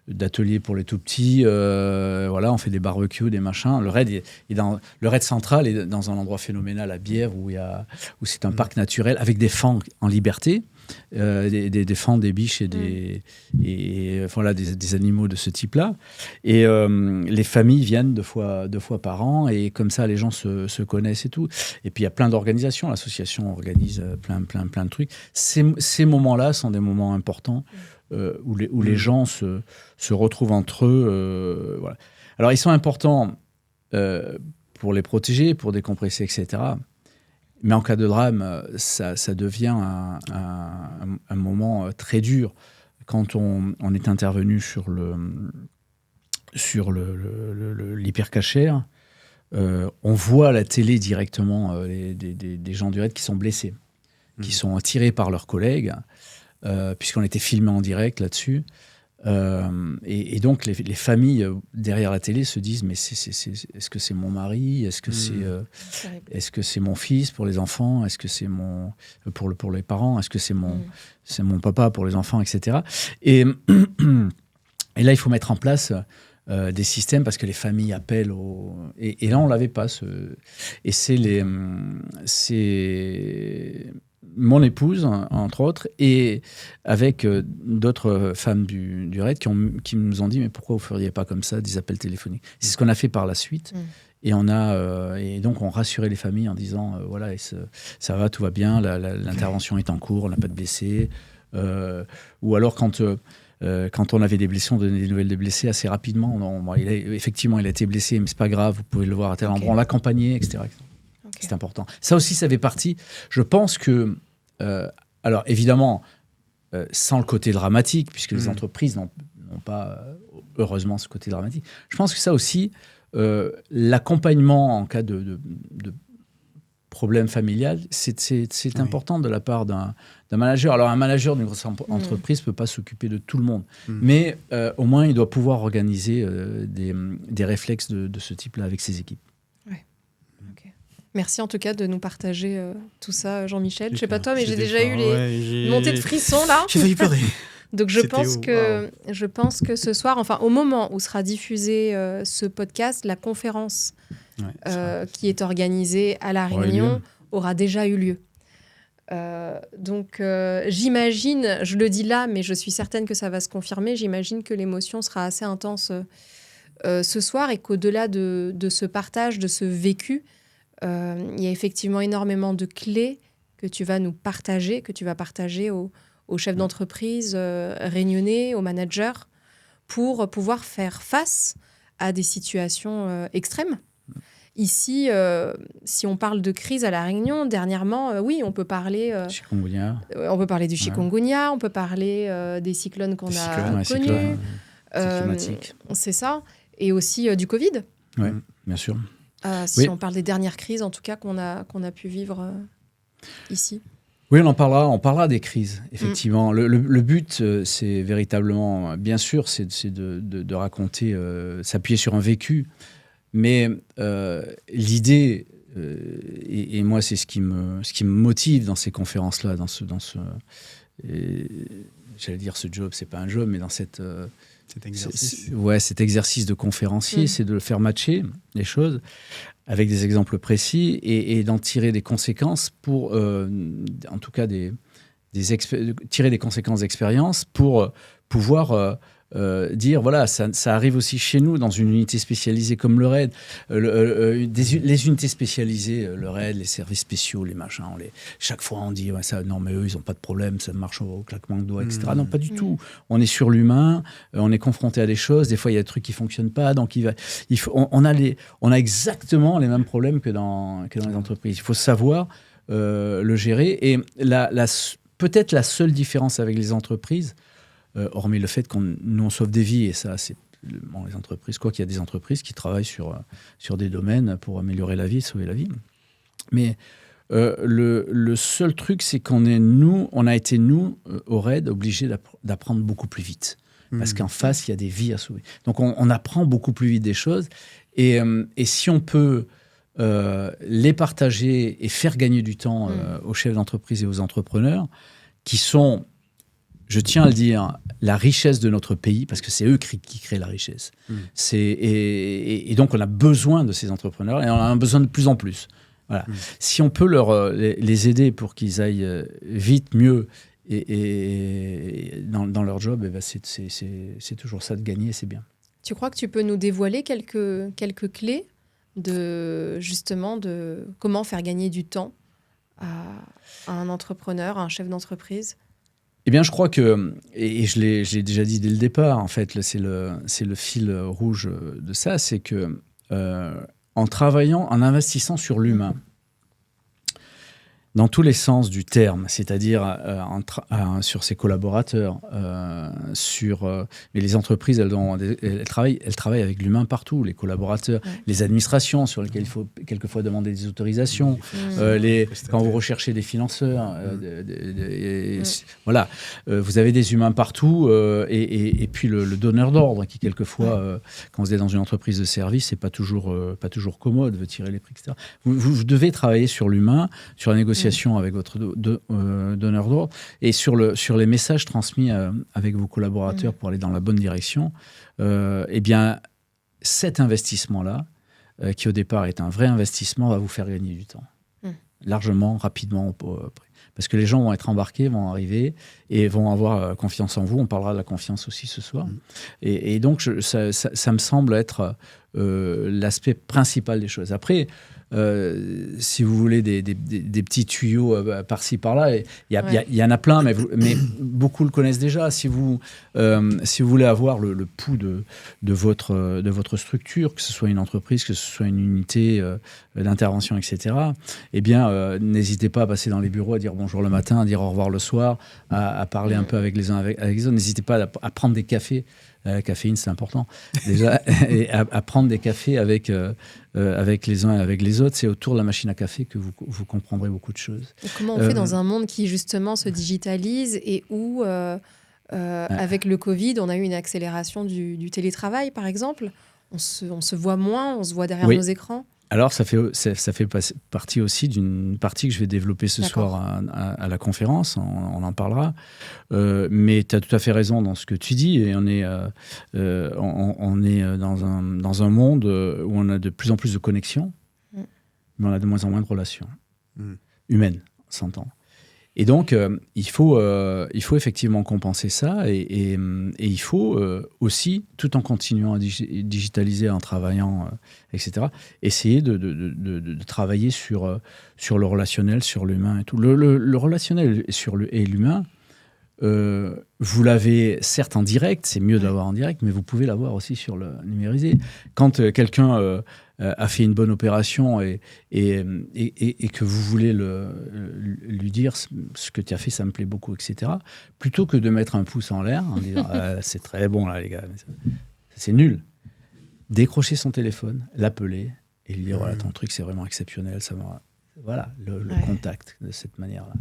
d'ateliers pour les tout petits. Voilà, on fait des barbecues, des machins. Le RAID central est dans un endroit phénoménal à Bièvre où c'est un parc naturel avec des fans en liberté. Des fans, des biches et voilà, des animaux de ce type-là. Et les familles viennent 2 fois par an, et comme ça, les gens se connaissent et tout. Et puis, il y a plein d'organisations. L'association organise plein de trucs. Ces moments-là sont des moments importants où les gens se retrouvent entre eux. Voilà. Alors, ils sont importants pour les protéger, pour décompresser, etc. Mais en cas de drame, ça devient un moment très dur. Quand on est intervenu sur l'hypercachère, on voit à la télé directement des gens du raid qui sont blessés, qui sont tirés par leurs collègues, puisqu'on était filmé en direct là-dessus. Et donc, les familles derrière la télé se disent, mais est-ce que c'est mon mari ? Est-ce que c'est mon fils pour les enfants ? Est-ce que c'est pour les parents ? Est-ce que c'est mon papa pour les enfants, etc. Et là, il faut mettre en place des systèmes parce que les familles appellent et là, on l'avait pas. Et c'est mon épouse, entre autres, et avec d'autres femmes du RAID qui nous ont dit « Mais pourquoi vous ne feriez pas comme ça des appels téléphoniques ?» C'est ce qu'on a fait par la suite. Et et donc, on rassurait les familles en disant « Voilà, ça va, tout va bien, l'intervention est en cours, on n'a pas de blessés. » Ou alors, quand on avait des blessés, on donnait des nouvelles des blessés assez rapidement. Effectivement, il a été blessé, mais ce n'est pas grave, vous pouvez le voir à tel endroit. On l'accompagnait, etc. C'est important. Ça aussi, ça fait partie. Je pense que, alors évidemment, sans le côté dramatique, puisque les entreprises n'ont pas, heureusement, ce côté dramatique, je pense que ça aussi, l'accompagnement en cas de problème familial, c'est important de la part d'un manager. Alors, un manager d'une grosse entreprise ne peut pas s'occuper de tout le monde, mais au moins, il doit pouvoir organiser des réflexes de ce type-là avec ses équipes. Merci en tout cas de nous partager tout ça, Jean-Michel. Je ne sais pas toi, mais j'ai déjà eu les montées de frissons là. J'ai failli pleurer. Donc je pense que ce soir, enfin au moment où sera diffusé ce podcast, la conférence qui est organisée à La Réunion aura déjà eu lieu. Donc j'imagine, je le dis là, mais je suis certaine que ça va se confirmer, j'imagine que l'émotion sera assez intense ce soir et qu'au-delà de ce partage, de ce vécu, il y a effectivement énormément de clés que tu vas nous partager, que tu vas partager aux chefs d'entreprise réunionnais, aux managers, pour pouvoir faire face à des situations extrêmes. Ici, si on parle de crise à La Réunion, dernièrement, oui, on peut parler... on peut parler du chikungunya, on peut parler des cyclones qu'on a connus. C'est ça. Et aussi du Covid. Oui, bien sûr. Si on parle des dernières crises, en tout cas, qu'on a pu vivre ici. Oui, on parlera des crises, effectivement. Le but, c'est véritablement, bien sûr, c'est de raconter, s'appuyer sur un vécu. Mais l'idée, et moi, c'est ce qui me motive dans ces conférences-là, j'allais dire ce job, c'est pas un job, mais dans cet exercice de conférencier, c'est de le faire matcher les choses avec des exemples précis et d'en tirer des conséquences pour, en tout cas, tirer des conséquences d'expérience pour pouvoir dire, voilà, ça arrive aussi chez nous dans une unité spécialisée comme le RAID. Les unités spécialisées, le RAID, les services spéciaux, les machins, chaque fois on dit, non mais eux, ils n'ont pas de problème, ça marche au claquement de doigts, etc. Non, pas du tout. On est sur l'humain, on est confronté à des choses, des fois il y a des trucs qui ne fonctionnent pas, donc on a exactement les mêmes problèmes que dans les entreprises. Il faut savoir le gérer. Et peut-être la seule différence avec les entreprises, hormis le fait nous on sauve des vies, et ça c'est les entreprises, quoi qu'il y a des entreprises qui travaillent sur des domaines pour améliorer la vie, sauver la vie. Mais le seul truc, c'est qu'on a été au RAID obligés d'apprendre beaucoup plus vite. Parce qu'en face, il y a des vies à sauver. Donc on apprend beaucoup plus vite des choses. Et si on peut les partager et faire gagner du temps aux chefs d'entreprise et aux entrepreneurs, qui sont, je tiens à le dire, la richesse de notre pays, parce que c'est eux qui créent la richesse. Et donc, on a besoin de ces entrepreneurs, et on en a besoin de plus en plus. Voilà. Si on peut les aider pour qu'ils aillent vite, mieux, et dans leur job, c'est toujours ça de gagner, c'est bien. Tu crois que tu peux nous dévoiler quelques clés de comment faire gagner du temps à un entrepreneur, à un chef d'entreprise ? Eh bien, je crois que, et je l'ai déjà dit dès le départ, en fait, c'est le fil rouge de ça, c'est que en travaillant, en investissant sur l'humain, dans tous les sens du terme, c'est-à-dire sur ses collaborateurs, mais les entreprises, elles travaillent avec l'humain partout, les collaborateurs, les administrations sur lesquelles il faut quelquefois demander des autorisations, quand vous recherchez des financeurs, voilà, vous avez des humains partout, et puis le donneur d'ordre qui quelquefois, quand vous êtes dans une entreprise de service, c'est pas toujours commode, veut tirer les prix, etc. Vous devez travailler sur l'humain, sur la négociation avec votre donneur d'ordre et sur les messages transmis avec vos collaborateurs pour aller dans la bonne direction. Eh bien, cet investissement-là, qui au départ est un vrai investissement, va vous faire gagner du temps. Largement, rapidement. Parce que les gens vont être embarqués, vont arriver et vont avoir confiance en vous. On parlera de la confiance aussi ce soir. Et donc, ça me semble être l'aspect principal des choses. Après, si vous voulez des petits tuyaux par-ci, par-là, il y en a plein, mais beaucoup le connaissent déjà. Si vous voulez avoir le pouls de votre structure, que ce soit une entreprise, que ce soit une unité d'intervention, etc., eh bien, n'hésitez pas à passer dans les bureaux, à dire bonjour le matin, à dire au revoir le soir, à parler un peu avec les uns avec les autres. N'hésitez pas à prendre des cafés. La caféine, c'est important, déjà, et à prendre des cafés avec les uns et avec les autres. C'est autour de la machine à café que vous comprendrez beaucoup de choses. Et comment on fait dans un monde qui, justement, se digitalise et où, avec le Covid, on a eu une accélération du télétravail, par exemple. On se voit moins, on se voit derrière nos écrans. Alors, ça fait partie aussi d'une partie que je vais développer ce soir à la conférence, on en parlera. Mais tu as tout à fait raison dans ce que tu dis, et on est dans un monde où on a de plus en plus de connexions, mais on a de moins en moins de relations humaines, on s'entend. Et donc, il faut effectivement compenser ça, et il faut aussi, tout en continuant à digitaliser, en travaillant, etc., essayer de travailler sur le relationnel, sur l'humain et tout. Le relationnel et l'humain, vous l'avez certes en direct, c'est mieux de l'avoir en direct, mais vous pouvez l'avoir aussi sur le numérisé. Quand quelqu'un a fait une bonne opération et que vous voulez lui dire ce que tu as fait, ça me plaît beaucoup, etc., plutôt que de mettre un pouce en l'air en disant c'est très bon là les gars, mais c'est nul. Décrocher son téléphone, l'appeler et lui dire voilà, ton truc c'est vraiment exceptionnel, ça va. Voilà, le contact de cette manière-là.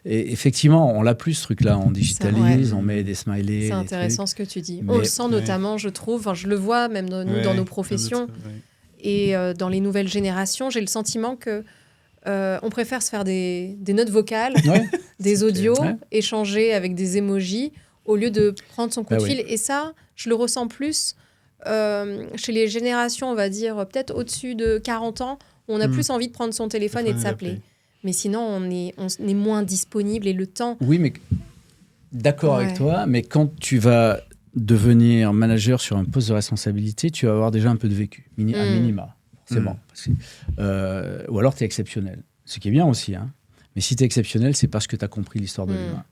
Et effectivement, on l'a plus ce truc-là, on digitalise, on met des smileys. C'est intéressant ce que tu dis. On le sent notamment, je trouve, je le vois même dans nos professions et dans les nouvelles générations, j'ai le sentiment que on préfère se faire des notes vocales, des audios, échanger avec des emojis au lieu de prendre son coup de fil. Et ça, je le ressens plus chez les générations, on va dire, peut-être au-dessus de 40 ans. On a plus envie de prendre son téléphone et de s'appeler. Mais sinon, on est moins disponible et le temps... Oui, mais d'accord avec toi, mais quand tu vas devenir manager sur un poste de responsabilité, tu vas avoir déjà un peu de vécu, à minima, forcément. Ou alors, tu es exceptionnel, ce qui est bien aussi. Hein. Mais si tu es exceptionnel, c'est parce que tu as compris l'histoire de l'humain.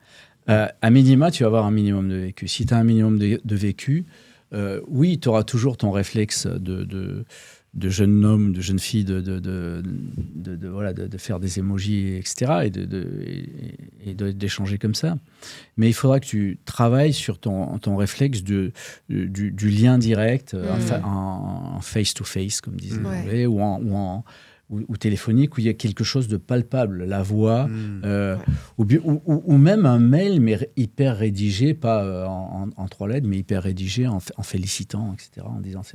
À minima, tu vas avoir un minimum de vécu. Si tu as un minimum de vécu, oui, tu auras toujours ton réflexe de jeune homme, de jeune fille, de faire des emojis, etc., et d'échanger comme ça. Mais il faudra que tu travailles sur ton réflexe du lien direct, en face-to-face, comme disent les Anglais, ou téléphonique, où il y a quelque chose de palpable, la voix, ou même un mail, mais hyper rédigé, pas en 3 lettres, mais hyper rédigé, en félicitant, etc., en disant ce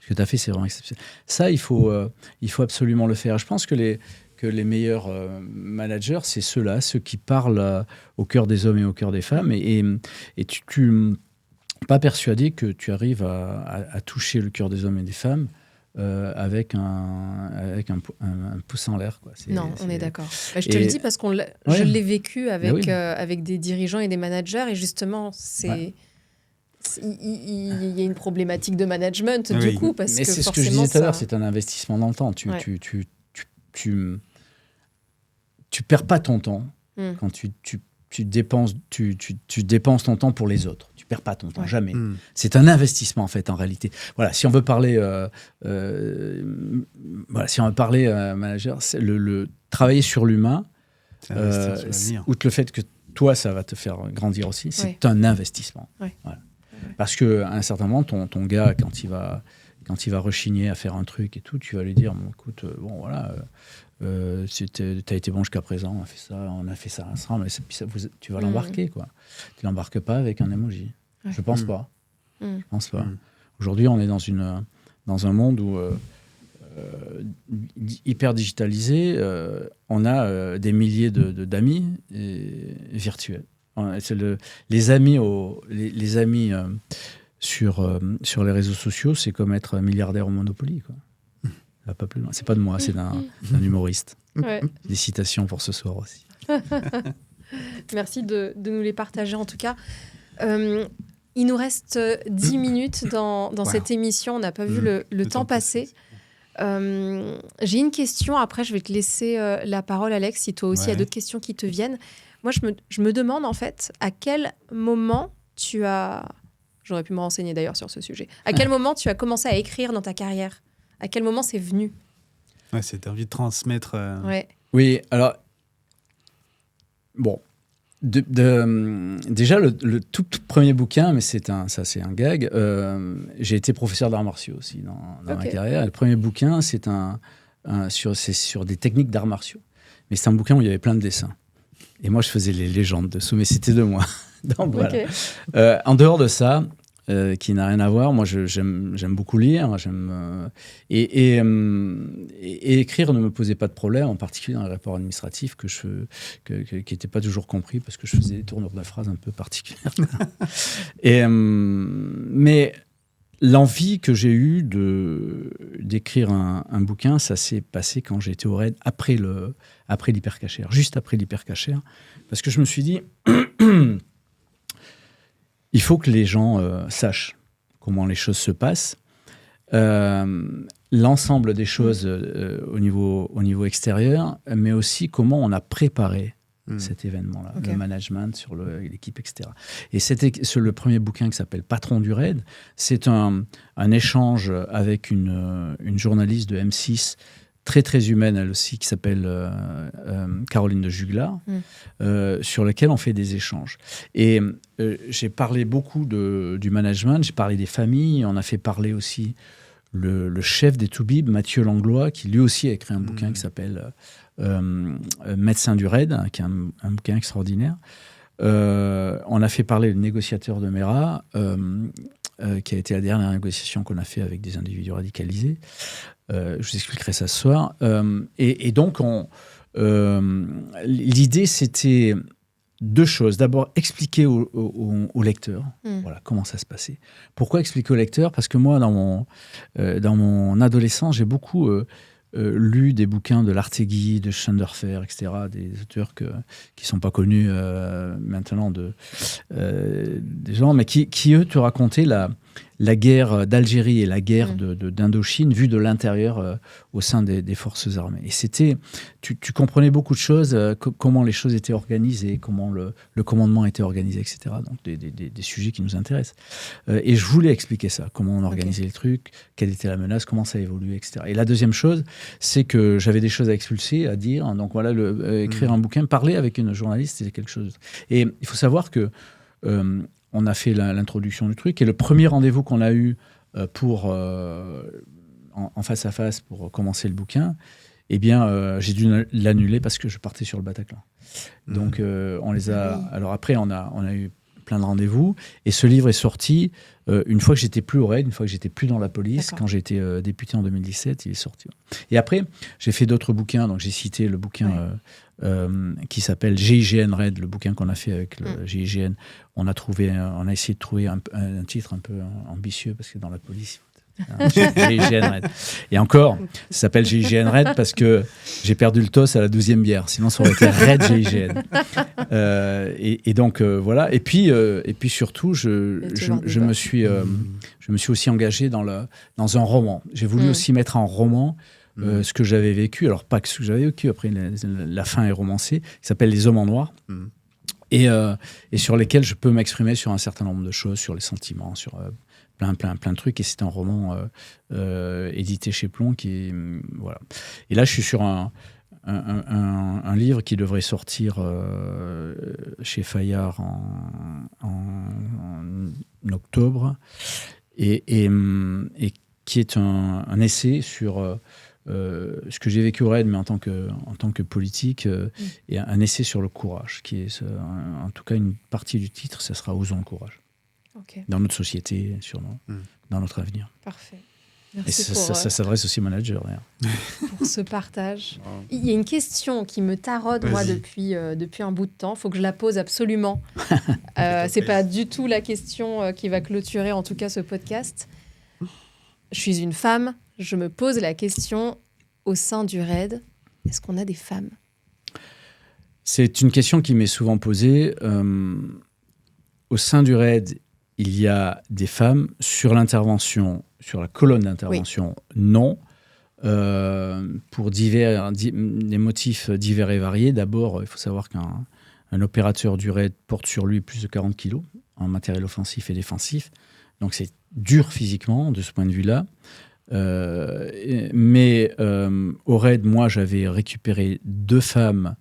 que tu as fait, c'est vraiment exceptionnel. Ça, il faut absolument le faire. Je pense que les meilleurs managers, c'est ceux-là, ceux qui parlent au cœur des hommes et au cœur des femmes, et tu pas persuadé que tu arrives à toucher le cœur des hommes et des femmes avec un pouce en l'air. Quoi. Non, on est d'accord. Je te le dis parce que je l'ai vécu avec des dirigeants et des managers, et justement, il y a une problématique de management du coup. Mais c'est ce que je disais tout à l'heure, c'est un investissement dans le temps. Tu perds pas ton temps quand tu dépenses ton temps pour les autres. Tu perds pas ton temps, jamais. C'est un investissement, en fait, en réalité. Voilà, si on veut parler manager, le travailler sur l'humain, C'est investir sur l'avenir. Outre le fait que toi, ça va te faire grandir aussi, c'est un investissement. Voilà. Parce qu'à un certain moment, ton gars, quand il va rechigner à faire un truc et tout, tu vas lui dire, bon, écoute, t'as été bon jusqu'à présent, on a fait ça ensemble, mais tu vas l'embarquer, quoi. Tu l'embarques pas avec un emoji. Je pense pas. Je pense pas. Aujourd'hui, on est dans un monde où hyper digitalisé, on a des milliers d'amis virtuels. Les amis sur les réseaux sociaux, c'est comme être milliardaire au Monopoly, quoi. Ça va pas plus loin. C'est pas de moi, c'est d'un humoriste. Ouais. Des citations pour ce soir aussi. Merci de nous les partager en tout cas. Il nous reste 10 minutes dans cette émission. On n'a pas vu le temps passer. J'ai une question. Après, je vais te laisser la parole, Alex, si toi aussi il y a d'autres questions qui te viennent. Moi, je me demande en fait à quel moment tu as... J'aurais pu me renseigner d'ailleurs sur ce sujet. À quel moment tu as commencé à écrire dans ta carrière ? À quel moment c'est venu ? C'est envie de transmettre... Oui, alors... Bon... déjà, le tout premier bouquin, mais c'est un gag. J'ai été professeur d'arts martiaux aussi dans ma carrière. Et le premier bouquin, c'est sur des techniques d'arts martiaux. Mais c'est un bouquin où il y avait plein de dessins. Et moi, je faisais les légendes dessous, mais c'était de moi. Donc voilà. En dehors de ça, qui n'a rien à voir, moi, j'aime beaucoup lire. Et écrire ne me posait pas de problème, en particulier dans les rapports administratifs qui n'étaient pas toujours compris parce que je faisais des tournures de phrases un peu particulières. Mais l'envie que j'ai eue d'écrire un bouquin, ça s'est passé quand j'étais au RAID, après l'hypercachère, juste après l'hypercachère, parce que je me suis dit... Il faut que les gens sachent comment les choses se passent. L'ensemble des choses au niveau extérieur, mais aussi comment on a préparé cet événement-là, le management sur l'équipe, etc. Et c'était le premier bouquin qui s'appelle Patron du RAID. C'est un échange avec une journaliste de M6 très très humaine elle aussi, qui s'appelle Caroline de Juglar, sur laquelle on fait des échanges. Et j'ai parlé beaucoup du management, j'ai parlé des familles, on a fait parler aussi le chef des Toubib, Mathieu Langlois, qui lui aussi a écrit un bouquin qui s'appelle Médecin du RAID, qui est un bouquin extraordinaire. On a fait parler le négociateur de Mera, qui a été la dernière négociation qu'on a fait avec des individus radicalisés. Je vous expliquerai ça ce soir. Et donc, l'idée, c'était deux choses. D'abord, expliquer au lecteur voilà, comment ça se passait. Pourquoi expliquer au lecteur ? Parce que moi, dans mon adolescence, j'ai beaucoup lu des bouquins de Lartegui, de Schoenderfer, etc., des auteurs qui ne sont pas connus maintenant des gens, mais qui, eux, te racontaient la guerre d'Algérie et la guerre d'Indochine vue de l'intérieur au sein des forces armées. Et tu comprenais beaucoup de choses, comment les choses étaient organisées, comment le commandement était organisé, etc. Donc des sujets qui nous intéressent. Et je voulais expliquer ça, comment on organisait les trucs, quelle était la menace, comment ça évoluait, etc. Et la deuxième chose, c'est que j'avais des choses à expulser, à dire. Donc voilà, écrire un bouquin, parler avec une journaliste, c'était quelque chose. Et il faut savoir que on a fait l'introduction du truc. Et le premier rendez-vous qu'on a eu en face à face pour commencer le bouquin, eh bien, j'ai dû l'annuler parce que je partais sur le Bataclan. Donc, on les a... Alors après, on a eu plein de rendez-vous. Et ce livre est sorti une fois que j'étais plus au RAID, une fois que j'étais plus dans la police. Quand j'ai été député en 2017, il est sorti. Et après, j'ai fait d'autres bouquins. Donc, j'ai cité le bouquin... qui s'appelle GIGN RAID, le bouquin qu'on a fait avec le GIGN. On a essayé de trouver un titre un peu ambitieux parce que dans la police, GIGN RAID. Et encore, ça s'appelle GIGN RAID parce que j'ai perdu le toss à la 12e bière. Sinon, ça aurait été RAID GIGN. Et donc, voilà. Et puis surtout, je me suis aussi engagé dans un roman. J'ai voulu aussi mettre en roman ce que j'avais vécu, alors pas que ce que j'avais vécu, après la fin est romancée, qui s'appelle Les Hommes en Noir, et sur lesquels je peux m'exprimer sur un certain nombre de choses, sur les sentiments, sur plein de trucs, et c'est un roman édité chez Plon, voilà. Et là, je suis sur un un livre qui devrait sortir chez Fayard en octobre et qui est un essai sur ce que j'ai vécu au RAID, mais en tant que politique, et un essai sur le courage, qui est en tout cas une partie du titre, ça sera « Osons le courage ». Okay. Dans notre société, dans notre avenir. Parfait. Merci ça s'adresse aussi aux managers, d'ailleurs. Pour ce partage. Il y a une question qui me taraude, moi, depuis un bout de temps. Il faut que je la pose absolument. C'est pas du tout la question qui va clôturer, en tout cas, ce podcast. Je suis une femme. Je me pose la question, au sein du RAID, est-ce qu'on a des femmes ? C'est une question qui m'est souvent posée. Au sein du RAID, il y a des femmes sur l'intervention, sur la colonne d'intervention, non. Pour des motifs divers et variés. D'abord, il faut savoir qu'un opérateur du RAID porte sur lui plus de 40 kilos en matériel offensif et défensif. Donc c'est dur physiquement de ce point de vue-là. Mais au RAID, moi, j'avais récupéré 2 femmes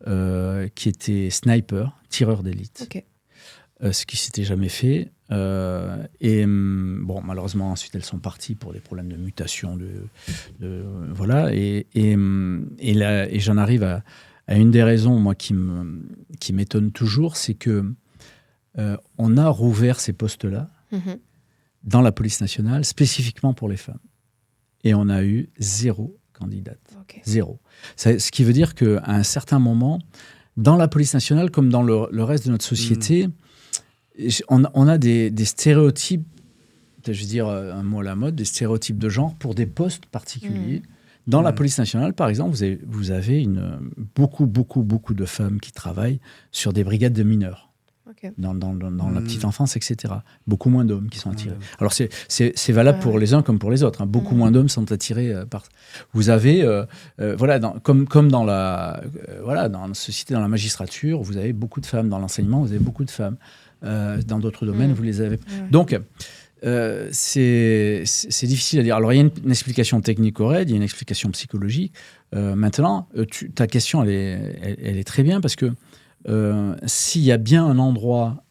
qui étaient snipers, tireurs d'élite. Okay. Ce qui ne s'était jamais fait. Bon, malheureusement, ensuite, elles sont parties pour des problèmes de mutation. Voilà. Et j'en arrive à une des raisons, moi, qui m'étonne toujours, c'est que on a rouvert ces postes-là dans la police nationale, spécifiquement pour les femmes. Et on a eu 0 candidate. Okay. 0. Ce qui veut dire qu'à un certain moment, dans la police nationale, comme dans le reste de notre société, on a des stéréotypes, je veux dire un mot à la mode, des stéréotypes de genre pour des postes particuliers. Dans la police nationale, par exemple, vous avez beaucoup de femmes qui travaillent sur des brigades de mineurs. Okay. Dans la petite enfance, etc. Beaucoup moins d'hommes qui sont attirés. Alors, c'est valable pour les uns comme pour les autres. Hein. Beaucoup moins d'hommes sont attirés par... Vous avez, voilà, comme dans la société, dans la magistrature, vous avez beaucoup de femmes. Dans l'enseignement, vous avez beaucoup de femmes. Dans d'autres domaines, vous les avez... Donc, c'est difficile à dire. Alors, il y a une explication technique au RAID, il y a une explication psychologique. Maintenant, ta question, elle est très bien parce que s'il y a bien un endroit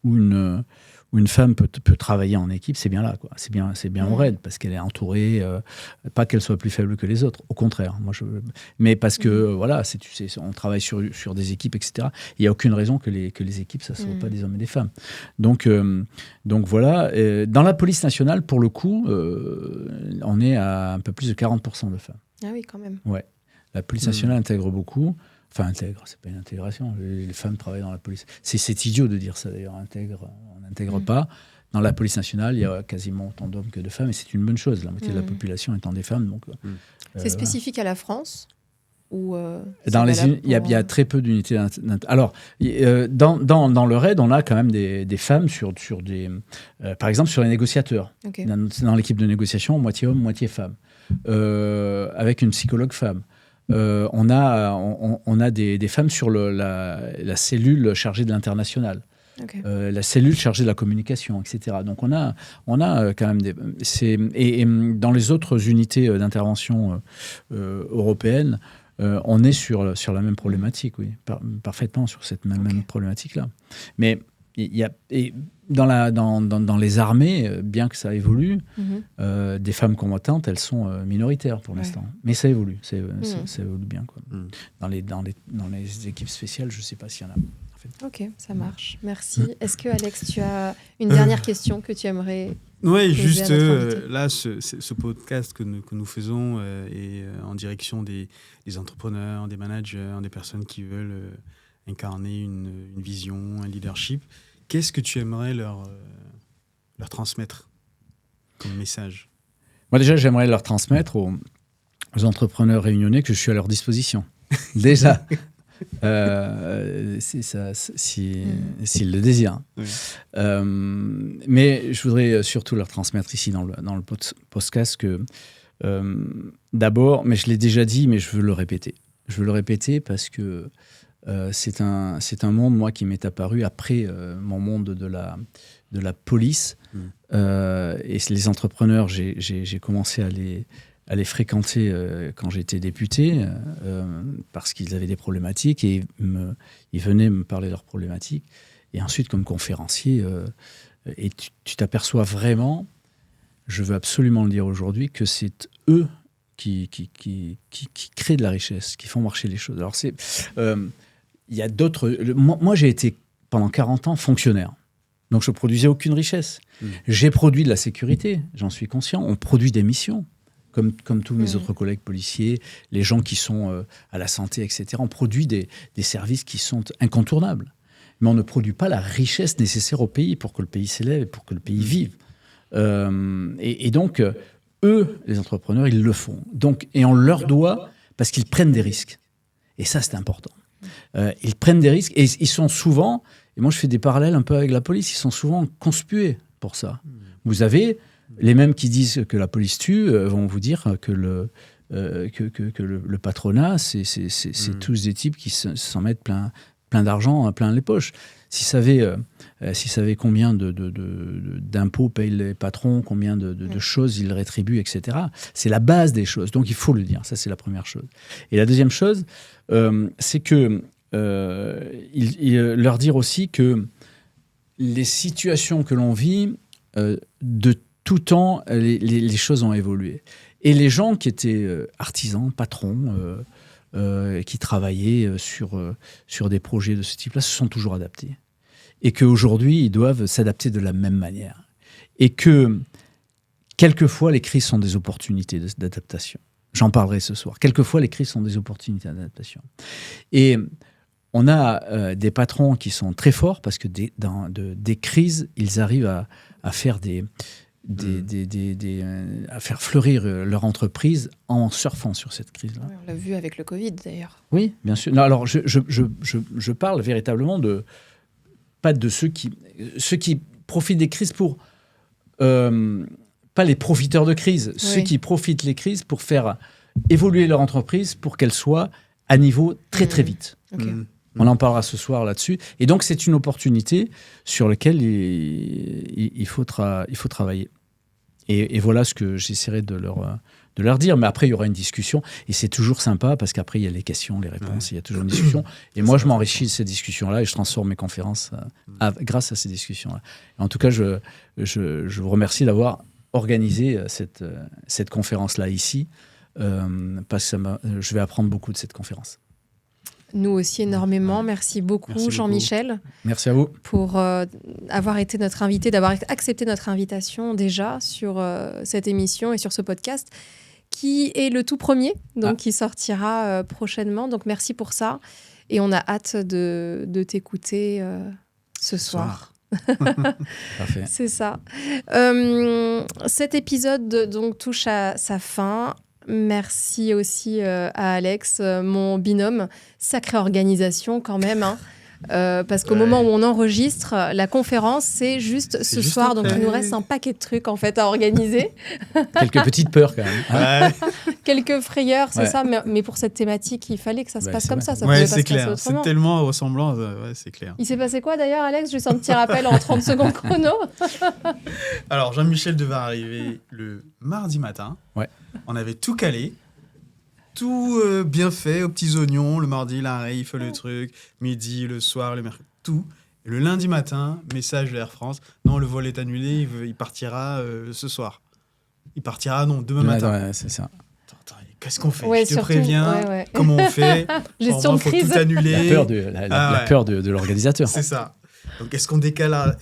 où une femme peut travailler en équipe, c'est bien là, quoi. C'est bien au RAID, parce qu'elle est entourée, pas qu'elle soit plus faible que les autres, au contraire. Mais parce que, voilà, on travaille sur des équipes, etc. Il n'y a aucune raison que les équipes, ça ne soit pas des hommes et des femmes. Donc voilà. Dans la police nationale, pour le coup, on est à un peu plus de 40% de femmes. Ah oui, quand même. Ouais. La police nationale intègre beaucoup. Enfin, intègre, c'est pas une intégration. Les femmes travaillent dans la police. C'est idiot de dire ça, d'ailleurs. On n'intègre pas. Dans la police nationale, il y a quasiment autant d'hommes que de femmes, et c'est une bonne chose. La moitié de la population étant des femmes. Donc, c'est spécifique à la France ou il y a très peu d'unités. Alors, dans le RAID, on a quand même des femmes sur des... par exemple, sur les négociateurs. Okay. Dans l'équipe de négociation, moitié homme, moitié femme. Avec une psychologue femme. On a des femmes sur la cellule chargée de l'international, la cellule chargée de la communication, etc. Donc on a quand même et dans les autres unités d'intervention européennes, on est sur la même problématique, oui, parfaitement sur cette même problématique-là. Mais il y a dans les armées, bien que ça évolue, des femmes combattantes, elles sont minoritaires pour l'instant. Mais ça évolue, ça évolue bien, quoi. Dans les équipes spéciales, je ne sais pas s'il y en a. En fait. Ok, ça marche. Merci. Est-ce que, Alex, tu as une dernière question que tu aimerais Oui, juste là, ce podcast que nous faisons est en direction des entrepreneurs, des managers, des personnes qui veulent incarner une vision, un leadership. Qu'est-ce que tu aimerais leur transmettre comme message ? Moi, déjà, j'aimerais leur transmettre aux entrepreneurs réunionnais que je suis à leur disposition. Déjà, c'est ça, s'ils le désirent. Oui. Mais je voudrais surtout leur transmettre ici dans le podcast que, d'abord, mais je l'ai déjà dit, mais je veux le répéter. Je veux le répéter parce que c'est un monde, moi, qui m'est apparu après mon monde de la police. Et les entrepreneurs, j'ai commencé à allé fréquenter quand j'étais député, parce qu'ils avaient des problématiques et ils venaient me parler de leurs problématiques. Et ensuite, comme conférencier, et tu t'aperçois vraiment, je veux absolument le dire aujourd'hui, que c'est eux qui créent de la richesse, qui font marcher les choses. Alors, il y a d'autres... Moi, j'ai été pendant 40 ans fonctionnaire. Donc, je ne produisais aucune richesse. J'ai produit de la sécurité, j'en suis conscient. On produit des missions, comme tous mes autres collègues policiers, les gens qui sont à la santé, etc. On produit des services qui sont incontournables. Mais on ne produit pas la richesse nécessaire au pays pour que le pays s'élève et pour que le pays vive. Et donc, eux, les entrepreneurs, ils le font. Donc, et on leur doit, parce qu'ils prennent des risques. Et ça, c'est important. Ils prennent des risques et ils sont souvent... Et moi, je fais des parallèles un peu avec la police. Ils sont souvent conspués pour ça. Vous avez les mêmes qui disent que la police tue vont vous dire que le patronat, c'est tous des types qui s'en mettent plein d'argent, plein les poches. S'ils savaient combien d'impôts payent les patrons, combien de choses ils rétribuent, etc. C'est la base des choses. Donc, il faut le dire. Ça, c'est la première chose. Et la deuxième chose, c'est que leur dire aussi que les situations que l'on vit, de tout temps, les choses ont évolué. Et les gens qui étaient artisans, patrons, qui travaillaient sur des projets de ce type-là, se sont toujours adaptés. Et qu'aujourd'hui, ils doivent s'adapter de la même manière. Et que, quelquefois, les crises sont des opportunités d'adaptation. J'en parlerai ce soir. Quelquefois, les crises sont des opportunités d'adaptation. Et on a des patrons qui sont très forts parce que dans des crises, ils arrivent à faire à faire fleurir leur entreprise en surfant sur cette crise-là. Oui, on l'a vu avec le Covid, d'ailleurs. Oui, bien sûr. Non, alors, je parle véritablement pas de ceux qui profitent des crises pour... pas les profiteurs de crise, ceux qui profitent des crises pour faire évoluer leur entreprise pour qu'elle soit à niveau très, très vite. Okay. On en parlera ce soir là-dessus. Et donc, c'est une opportunité sur laquelle il faut travailler. Et voilà ce que j'essaierai de leur dire. Mais après, il y aura une discussion. Et c'est toujours sympa parce qu'après, il y a les questions, les réponses. Il y a toujours une discussion. Et moi, je m'enrichis de ces discussions-là et je transforme mes conférences grâce à ces discussions-là. En tout cas, je vous remercie d'avoir organisé cette conférence-là ici parce que je vais apprendre beaucoup de cette conférence. Nous aussi énormément. Merci beaucoup, Jean-Michel. Merci à vous. Pour avoir été notre invité, d'avoir accepté notre invitation déjà sur cette émission et sur ce podcast qui est le tout premier, donc qui sortira prochainement. Donc merci pour ça. Et on a hâte de t'écouter ce soir. Parfait. C'est ça. Cet épisode donc touche à sa fin. Merci aussi à Alex, mon binôme. Sacrée organisation quand même, hein. Parce qu'au moment où on enregistre, la conférence, c'est juste ce soir. Après. Donc il nous reste un paquet de trucs en fait à organiser. Quelques petites peurs quand même. Quelques frayeurs, c'est ça. Mais pour cette thématique, il fallait que ça se passe comme ça. Ça pouvait pas c'est se clair. passer autrement. C'est tellement ressemblant. C'est clair. Il s'est passé quoi d'ailleurs, Alex? Juste un petit rappel en 30 secondes chrono. Alors, Jean-Michel devait arriver le mardi matin. Ouais. On avait tout calé. Tout bien fait, aux petits oignons. Le mardi, il arrive, il fait le truc. Midi, le soir, le mercredi, tout. Et le lundi matin, message de Air France. Non, le vol est annulé, il partira ce soir. Il partira, non, demain matin. Ouais, c'est ça. Attends, qu'est-ce qu'on fait? Ouais, je te préviens. Ouais. Comment on fait? Gestion de crise. Faut tout annuler. La peur de l'organisateur. C'est ça. Donc, est-ce qu'on décale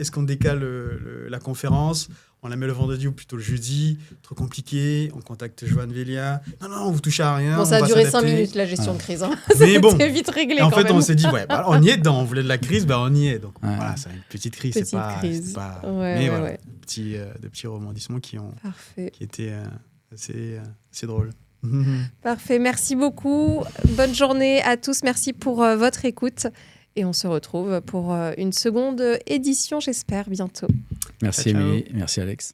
la conférence? On la met le vendredi ou plutôt le jeudi. Trop compliqué. On contacte Joanne Vélia. Non, vous touchez à rien. Bon, ça a duré 5 minutes, la gestion de crise. Hein. Mais bon. C'était vite réglé. Et en fait, même. on s'est dit, on y est dedans. On voulait de la crise, on y est. Donc voilà, c'est une petite crise. Petite c'est pas, crise. Mais voilà, de petits rebondissements qui étaient assez drôles. Parfait. Merci beaucoup. Bonne journée à tous. Merci pour votre écoute. Et on se retrouve pour une seconde édition, j'espère, bientôt. Merci, Émilie. Merci, Alex.